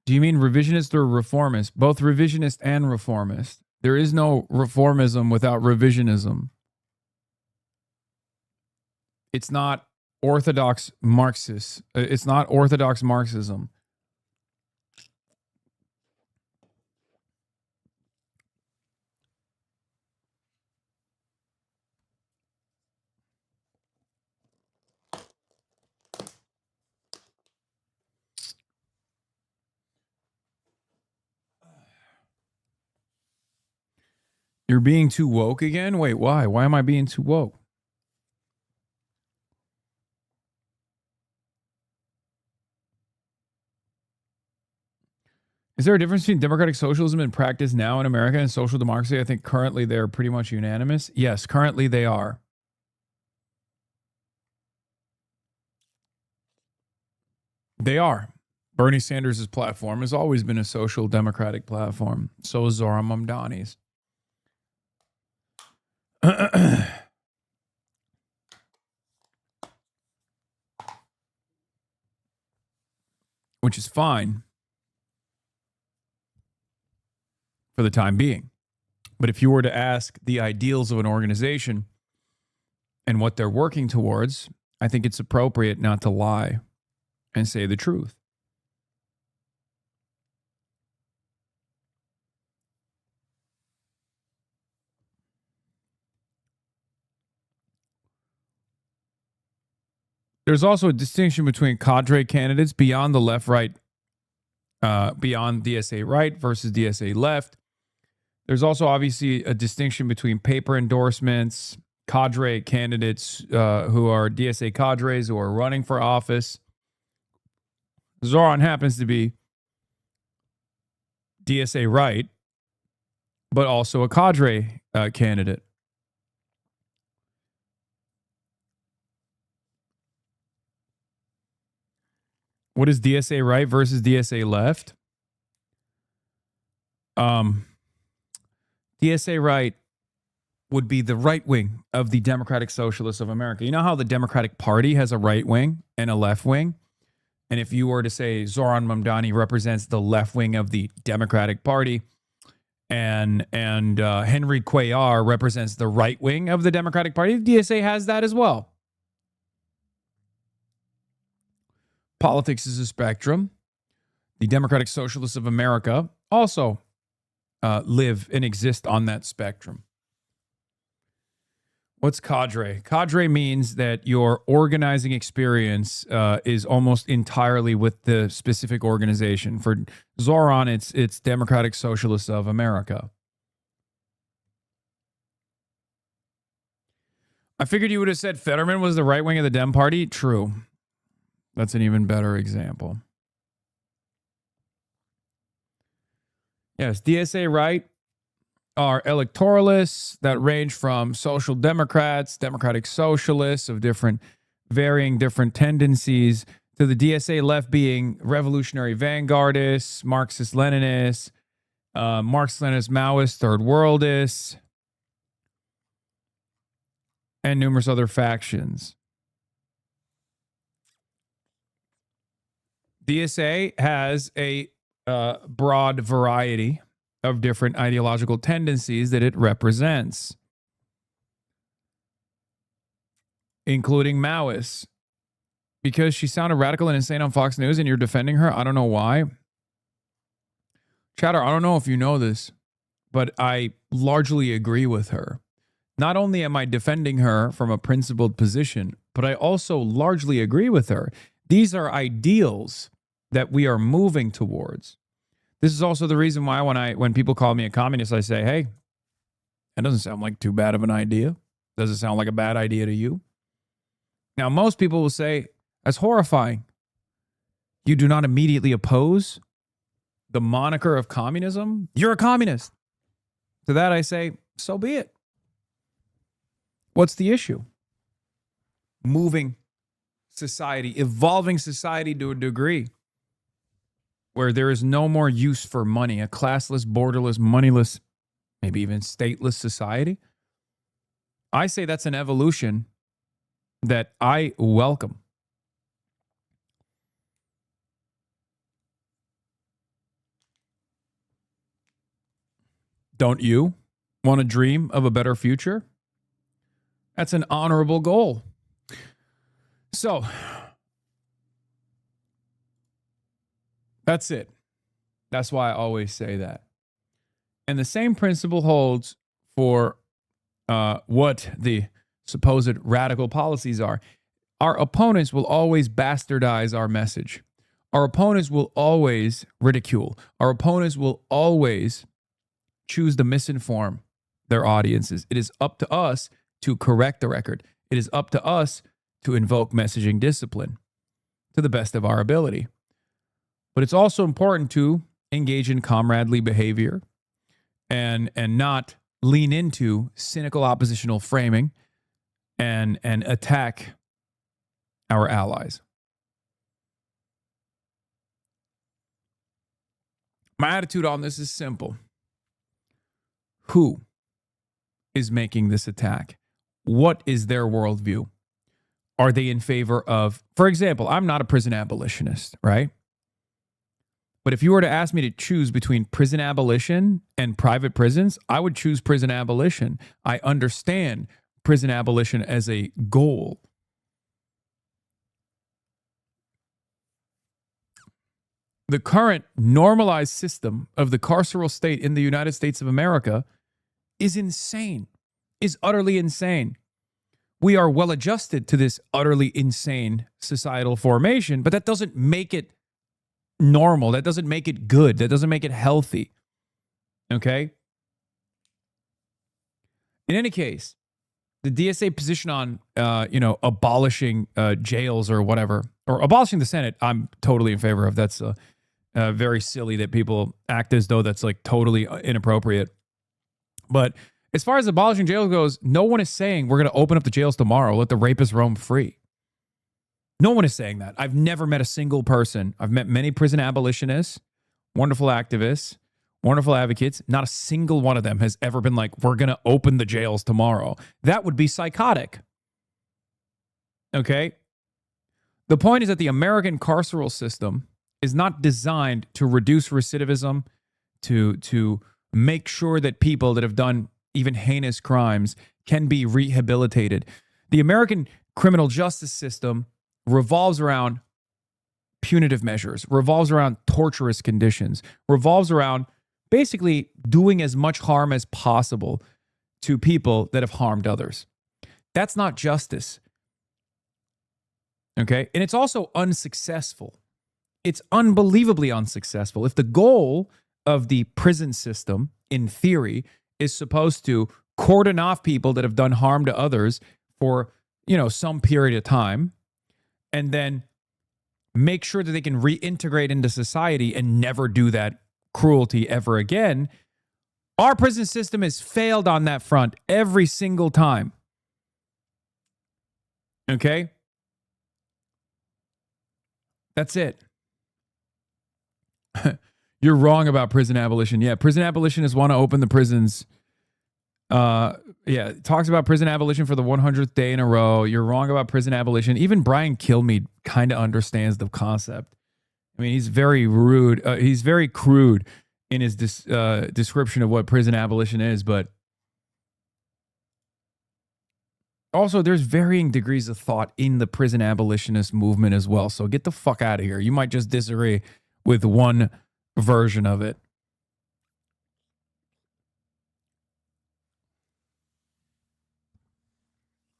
Do you mean revisionist or reformist? Both revisionist and reformist. There is no reformism without revisionism. It's not orthodox Marxist. It's not orthodox Marxism. You're being too woke again? Wait, why? Why am I being too woke? Is there a difference between democratic socialism in practice now in America and social democracy? I think currently they're pretty much unanimous. Yes, currently they are. They are. Bernie Sanders' platform has always been a social democratic platform. So is Zohran Mamdani's. Which is fine for the time being. But if you were to ask the ideals of an organization and what they're working towards, I think it's appropriate not to lie and say the truth. There's also a distinction between cadre candidates beyond the left-right, beyond DSA right versus DSA left. There's also obviously a distinction between paper endorsements, cadre candidates who are DSA cadres who are running for office. Zohran happens to be DSA right, but also a cadre candidate. What is DSA right versus DSA left? DSA right would be the right wing of the Democratic Socialists of America. You know how the Democratic Party has a right wing and a left wing? And if you were to say Zohran Mamdani represents the left wing of the Democratic Party and Henry Cuellar represents the right wing of the Democratic Party, the DSA has that as well. Politics is a spectrum. The Democratic Socialists of America also live and exist on that spectrum. What's cadre? Cadre means that your organizing experience is almost entirely with the specific organization. For Zohran, it's Democratic Socialists of America. I figured you would have said Fetterman was the right wing of the Dem Party. True. That's an even better example. Yes, DSA right are electoralists that range from social democrats, democratic socialists of varying different tendencies, to the DSA left being revolutionary vanguardists, Marxist-Leninists, Marxist-Leninist Maoist third worldists, and numerous other factions. DSA has a broad variety of different ideological tendencies that it represents, including Maoists. Because she sounded radical and insane on Fox News and you're defending her? I don't know why. Chatter, I don't know if you know this, but I largely agree with her. Not only am I defending her from a principled position, but I also largely agree with her. These are ideals that we are moving towards. This is also the reason why when people call me a communist, I say, hey, that doesn't sound like too bad of an idea. Does it sound like a bad idea to you? Now, most people will say, that's horrifying. You do not immediately oppose the moniker of communism? You're a communist. To that I say, so be it. What's the issue? Moving society, evolving society to a degree where there is no more use for money, a classless, borderless, moneyless, maybe even stateless society. I say that's an evolution that I welcome. Don't you want to dream of a better future? That's an honorable goal. So, that's it. That's why I always say that. And the same principle holds for what the supposed radical policies are. Our opponents will always bastardize our message. Our opponents will always ridicule. Our opponents will always choose to misinform their audiences. It is up to us to correct the record. It is up to us to invoke messaging discipline to the best of our ability. But it's also important to engage in comradely behavior and not lean into cynical oppositional framing and attack our allies. My attitude on this is simple. Who is making this attack? What is their worldview? Are they in favor of, for example, I'm not a prison abolitionist, right? But if you were to ask me to choose between prison abolition and private prisons, I would choose prison abolition. I understand prison abolition as a goal. The current normalized system of the carceral state in the United States of America is insane, is utterly insane. We are well adjusted to this utterly insane societal formation, but that doesn't make it normal. That doesn't make it good. That doesn't make it healthy. Okay? In any case, the DSA position on, abolishing jails or whatever, or abolishing the Senate, I'm totally in favor of. That's very silly that people act as though that's like totally inappropriate. But as far as abolishing jails goes, no one is saying we're going to open up the jails tomorrow, let the rapists roam free. No one is saying that. I've never met a single person. I've met many prison abolitionists, wonderful activists, wonderful advocates. Not a single one of them has ever been like, we're going to open the jails tomorrow. That would be psychotic. Okay? The point is that the American carceral system is not designed to reduce recidivism, to make sure that people that have done even heinous crimes can be rehabilitated. The American criminal justice system revolves around punitive measures, revolves around torturous conditions, revolves around basically doing as much harm as possible to people that have harmed others. That's not justice. Okay? And it's also unsuccessful. It's unbelievably unsuccessful. If the goal of the prison system, in theory, is supposed to cordon off people that have done harm to others for, some period of time, and then make sure that they can reintegrate into society and never do that cruelty ever again, our prison system has failed on that front every single time. Okay? That's it. You're wrong about prison abolition. Yeah, prison abolitionists want to open the prisons. It talks about prison abolition for the 100th day in a row. You're wrong about prison abolition. Even Brian Kilmeade kind of understands the concept. I mean, he's very rude. He's very crude in his description of what prison abolition is, but also there's varying degrees of thought in the prison abolitionist movement as well. So get the fuck out of here. You might just disagree with one version of it.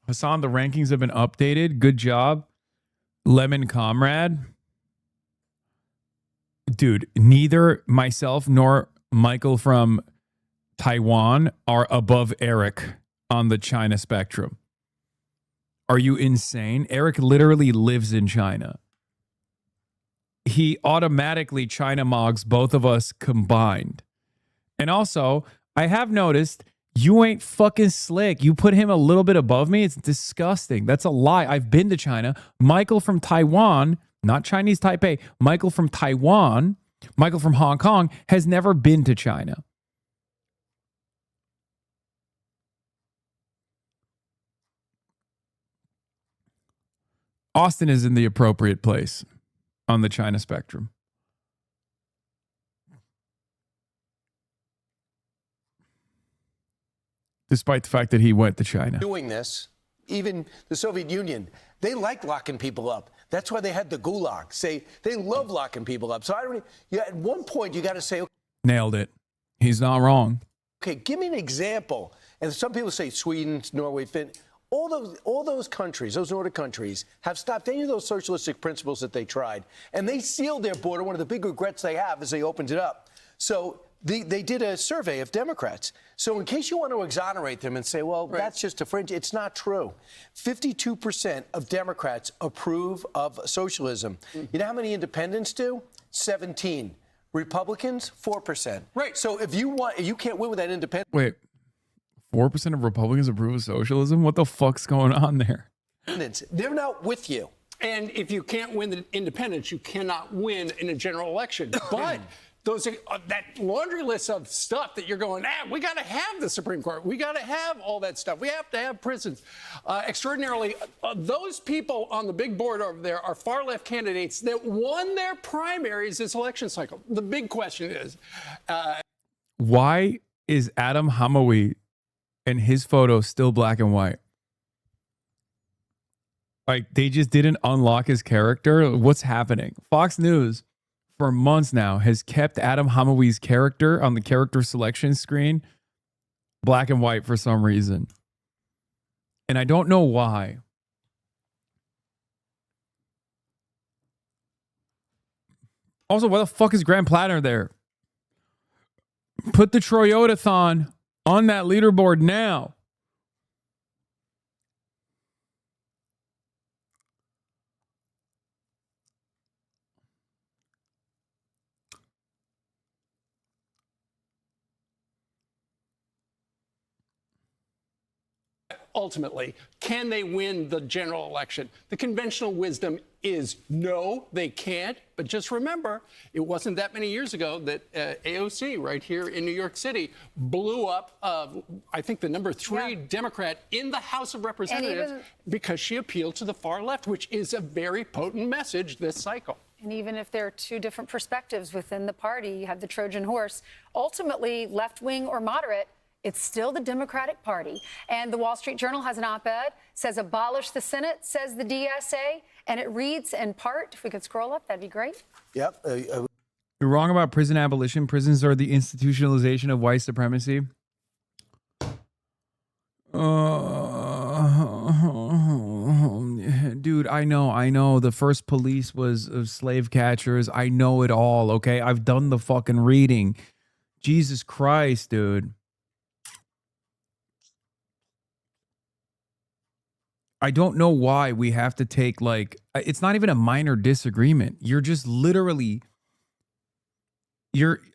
Hasan, the rankings have been updated. Good job. Lemon Comrade. Dude, neither myself nor Michael from Taiwan are above Eric on the China spectrum. Are you insane? Eric literally lives in China. He automatically China mogs both of us combined. And also, I have noticed you ain't fucking slick. You put him a little bit above me. It's disgusting. That's a lie. I've been to China. Michael from Taiwan, not Chinese Taipei, Michael from Taiwan, Michael from Hong Kong has never been to China. Austin is in the appropriate place on the China spectrum. Despite the fact that he went to China. Doing this, even the Soviet Union, they like locking people up. That's why they had the gulag. They love locking people up. So at one point you got to say, nailed it. He's not wrong. Okay, give me an example. And some people say Sweden, Norway, Finland. All those countries, those Nordic countries, have stopped any of those socialistic principles that they tried. And they sealed their border. One of the big regrets they have is they opened it up. So they did a survey of Democrats. So in case you want to exonerate them and say, well, that's just a fringe, it's not true. 52% of Democrats approve of socialism. You know how many independents do? 17. Republicans, 4%. Right. So if you can't win with that independent. Wait, 4% of Republicans approve of socialism? What the fuck's going on there? They're not with you. And if you can't win the independents, you cannot win in a general election. But that laundry list of stuff that you're going, we got to have the Supreme Court. We got to have all that stuff. We have to have prisons. Extraordinarily, those people on the big board over there are far left candidates that won their primaries this election cycle. The big question is, why is Adam Hamawi and his photo still black and white? Like, they just didn't unlock his character. What's happening? Fox News for months now has kept Adam Hamawi's character on the character selection screen black and white for some reason. And I don't know why. Also, why the fuck is Graham Platter there? Put the Toyota-thon on that leaderboard now. ultimately, can they win the general election? The conventional wisdom is no, they can't. But just remember, it wasn't that many years ago that AOC right here in New York City blew up, I think, the number 3 Democrat in the House of Representatives because she appealed to the far left, which is a very potent message this cycle. And even if there are two different perspectives within the party, you have the Trojan horse, ultimately left-wing or moderate, it's still the Democratic Party. And the Wall Street Journal has an op-ed, says abolish the Senate, says the DSA, and it reads in part, if we could scroll up, that'd be great. Yep. You're wrong about prison abolition. Prisons are the institutionalization of white supremacy. Dude, I know. The first police was of slave catchers. I know it all, okay? I've done the fucking reading. Jesus Christ, dude. I don't know why we have to take, like, it's not even a minor disagreement. You're just literally,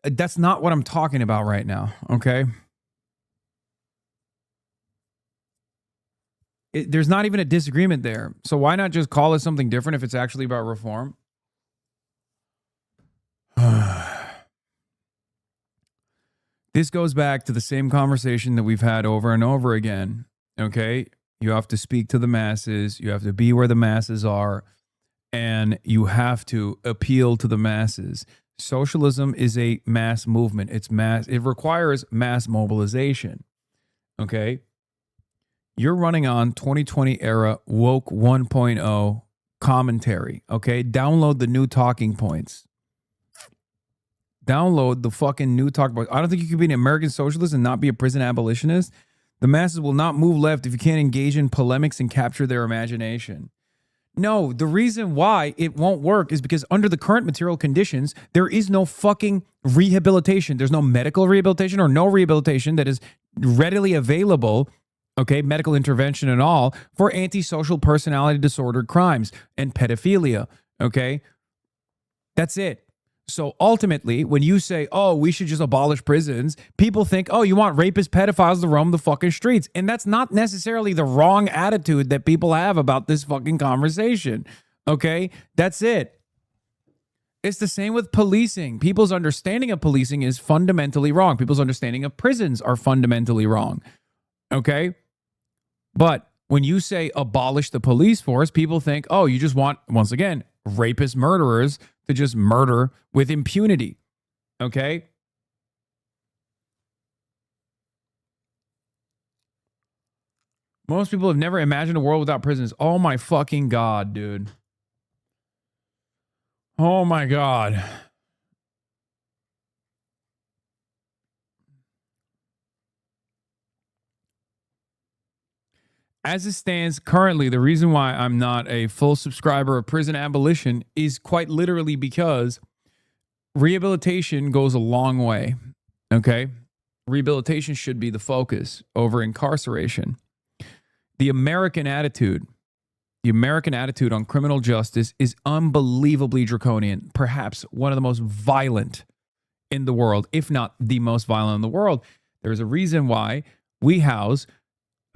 that's not what I'm talking about right now, okay? There's not even a disagreement there. So why not just call it something different if it's actually about reform? This goes back to the same conversation that we've had over and over again, okay? You have to speak to the masses. You have to be where the masses are. And you have to appeal to the masses. Socialism is a mass movement. It requires mass mobilization. Okay? You're running on 2020 era woke 1.0 commentary. Okay? Download the new talking points. Download the fucking new talking points. I don't think you can be an American socialist and not be a prison abolitionist. The masses will not move left if you can't engage in polemics and capture their imagination. No, the reason why it won't work is because under the current material conditions, there is no fucking rehabilitation. There's no medical rehabilitation or no rehabilitation that is readily available, okay, medical intervention and all, for antisocial personality disorder crimes and pedophilia, okay? That's it. So ultimately, when you say, oh, we should just abolish prisons, people think, oh, you want rapists, pedophiles to roam the fucking streets. And that's not necessarily the wrong attitude that people have about this fucking conversation. Okay? That's it. It's the same with policing. People's understanding of policing is fundamentally wrong. People's understanding of prisons are fundamentally wrong. Okay? But when you say abolish the police force, people think, oh, you just want, once again, rapist murderers to just murder with impunity. Okay? Most people have never imagined a world without prisons. Oh my fucking God, dude. Oh my God. As it stands currently, the reason why I'm not a full subscriber of prison abolition is quite literally because rehabilitation goes a long way, okay? Rehabilitation should be the focus over incarceration. The American attitude on criminal justice is unbelievably draconian, perhaps one of the most violent in the world, if not the most violent in the world. There's a reason why we house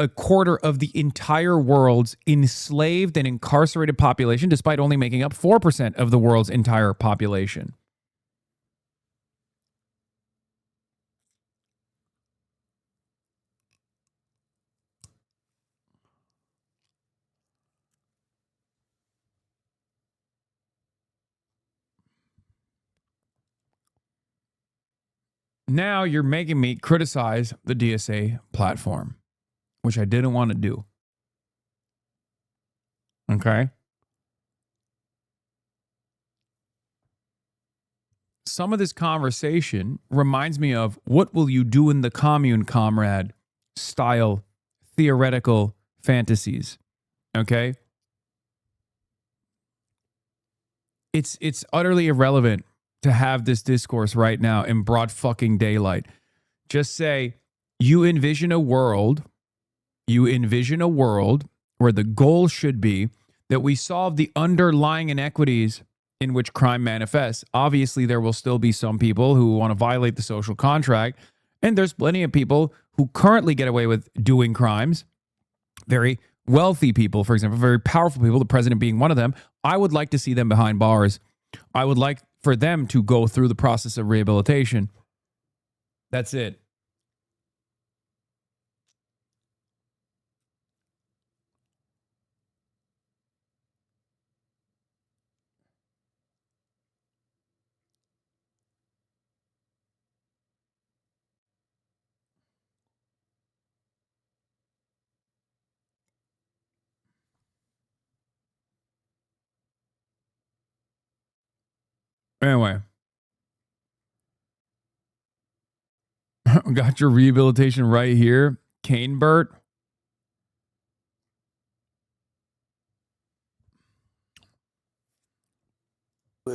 a quarter of the entire world's enslaved and incarcerated population, despite only making up 4% of the world's entire population. Now you're making me criticize the DSA platform, which I didn't want to do. Okay? Some of this conversation reminds me of what will you do in the commune, comrade style theoretical fantasies. Okay? It's utterly irrelevant to have this discourse right now in broad fucking daylight. Just say you envision a world where the goal should be that we solve the underlying inequities in which crime manifests. Obviously, there will still be some people who want to violate the social contract, and there's plenty of people who currently get away with doing crimes. Very wealthy people, for example, very powerful people, the president being one of them. I would like to see them behind bars. I would like for them to go through the process of rehabilitation. That's it. Anyway. Got your rehabilitation right here. Kane Burt.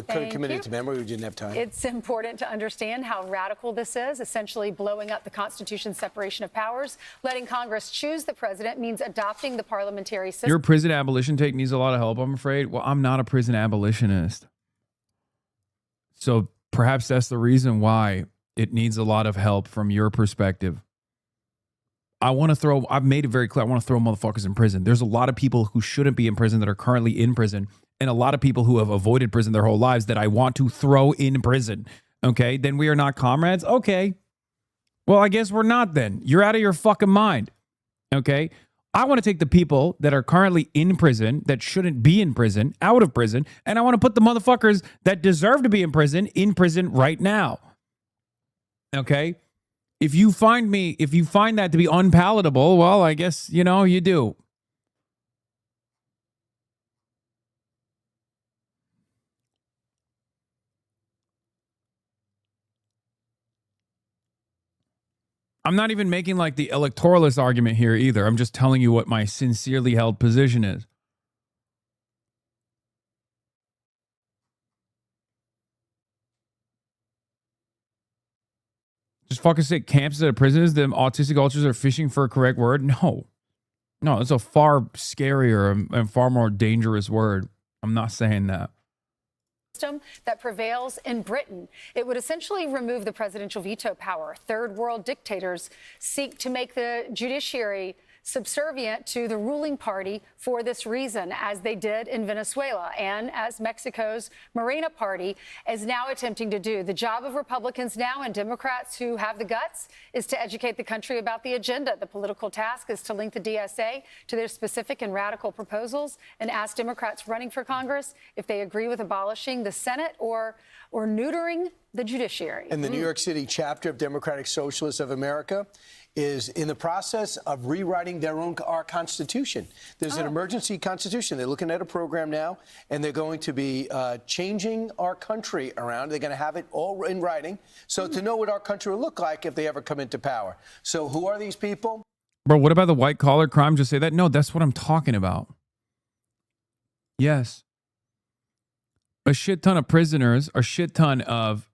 Committed to memory, we didn't have time. It's important to understand how radical this is. Essentially blowing up the Constitution's separation of powers. Letting Congress choose the president means adopting the parliamentary system. Your prison abolition take needs a lot of help, I'm afraid. Well, I'm not a prison abolitionist. So perhaps that's the reason why it needs a lot of help from your perspective. I've made it very clear, I want to throw motherfuckers in prison. There's a lot of people who shouldn't be in prison that are currently in prison, and a lot of people who have avoided prison their whole lives that I want to throw in prison. Okay, then we are not comrades? Okay. Well, I guess we're not then. You're out of your fucking mind. Okay? I want to take the people that are currently in prison, that shouldn't be in prison, out of prison, and I want to put the motherfuckers that deserve to be in prison right now. Okay? If you find that to be unpalatable, well, I guess, you do. I'm not even making like the electoralist argument here either. I'm just telling you what my sincerely held position is. Just fucking say camps at prisons, the autistic ultras are fishing for a correct word. No, it's a far scarier and far more dangerous word. I'm not saying that. That prevails in Britain. It would essentially remove the presidential veto power. Third world dictators seek to make the judiciary subservient to the ruling party for this reason, as they did in Venezuela and as Mexico's Morena party is now attempting to do. The job of Republicans now and Democrats who have the guts is to educate the country about the agenda. The political task is to link the DSA to their specific and radical proposals and ask Democrats running for Congress if they agree with abolishing the Senate or neutering the judiciary. And the New York City chapter of Democratic Socialists of America is in the process of rewriting our Constitution. There's an emergency constitution. They're looking at a program now, and they're going to be changing our country around. They're going to have it all in writing, so to know what our country will look like if they ever come into power. So who are these people? Bro, what about the white collar crime? Just say that? No, that's what I'm talking about. Yes. A shit ton of prisoners, a shit ton of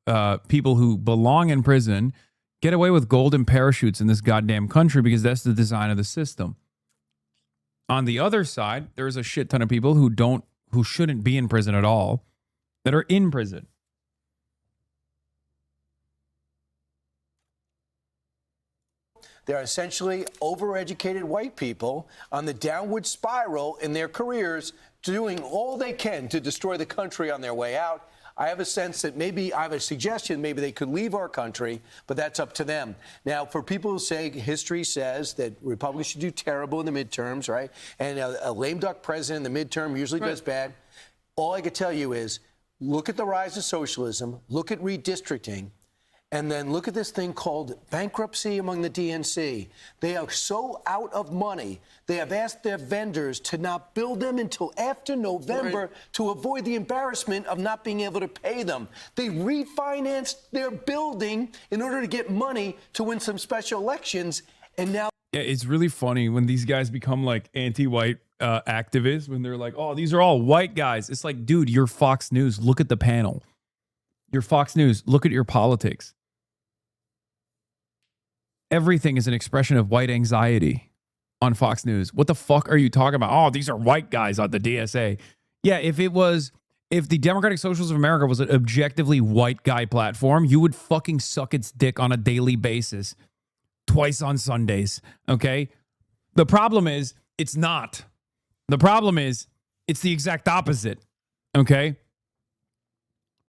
people who belong in prison get away with golden parachutes in this goddamn country because that's the design of the system. On the other side, there's a shit ton of people who shouldn't be in prison at all that are in prison. They're essentially overeducated white people on the downward spiral in their careers, doing all they can to destroy the country on their way out. I have a sense that I have a suggestion, maybe they could leave our country, but that's up to them. Now, for people who say history says that Republicans should do terrible in the midterms, right? And a lame duck president in the midterm usually does bad. All I could tell you is look at the rise of socialism, look at redistricting, and then look at this thing called bankruptcy among the DNC. They are so out of money, they have asked their vendors to not build them until after November to avoid the embarrassment of not being able to pay them. They refinanced their building in order to get money to win some special elections, and now... Yeah, it's really funny when these guys become like anti-white activists, when they're like, oh, these are all white guys. It's like, dude, you're Fox News. Look at the panel. You're Fox News. Look at your politics. Everything is an expression of white anxiety on Fox News. What the fuck are you talking about? Oh, these are white guys on the DSA. Yeah, if the Democratic Socialists of America was an objectively white guy platform, you would fucking suck its dick on a daily basis, twice on Sundays, okay? The problem is, it's not. The problem is, it's the exact opposite, okay?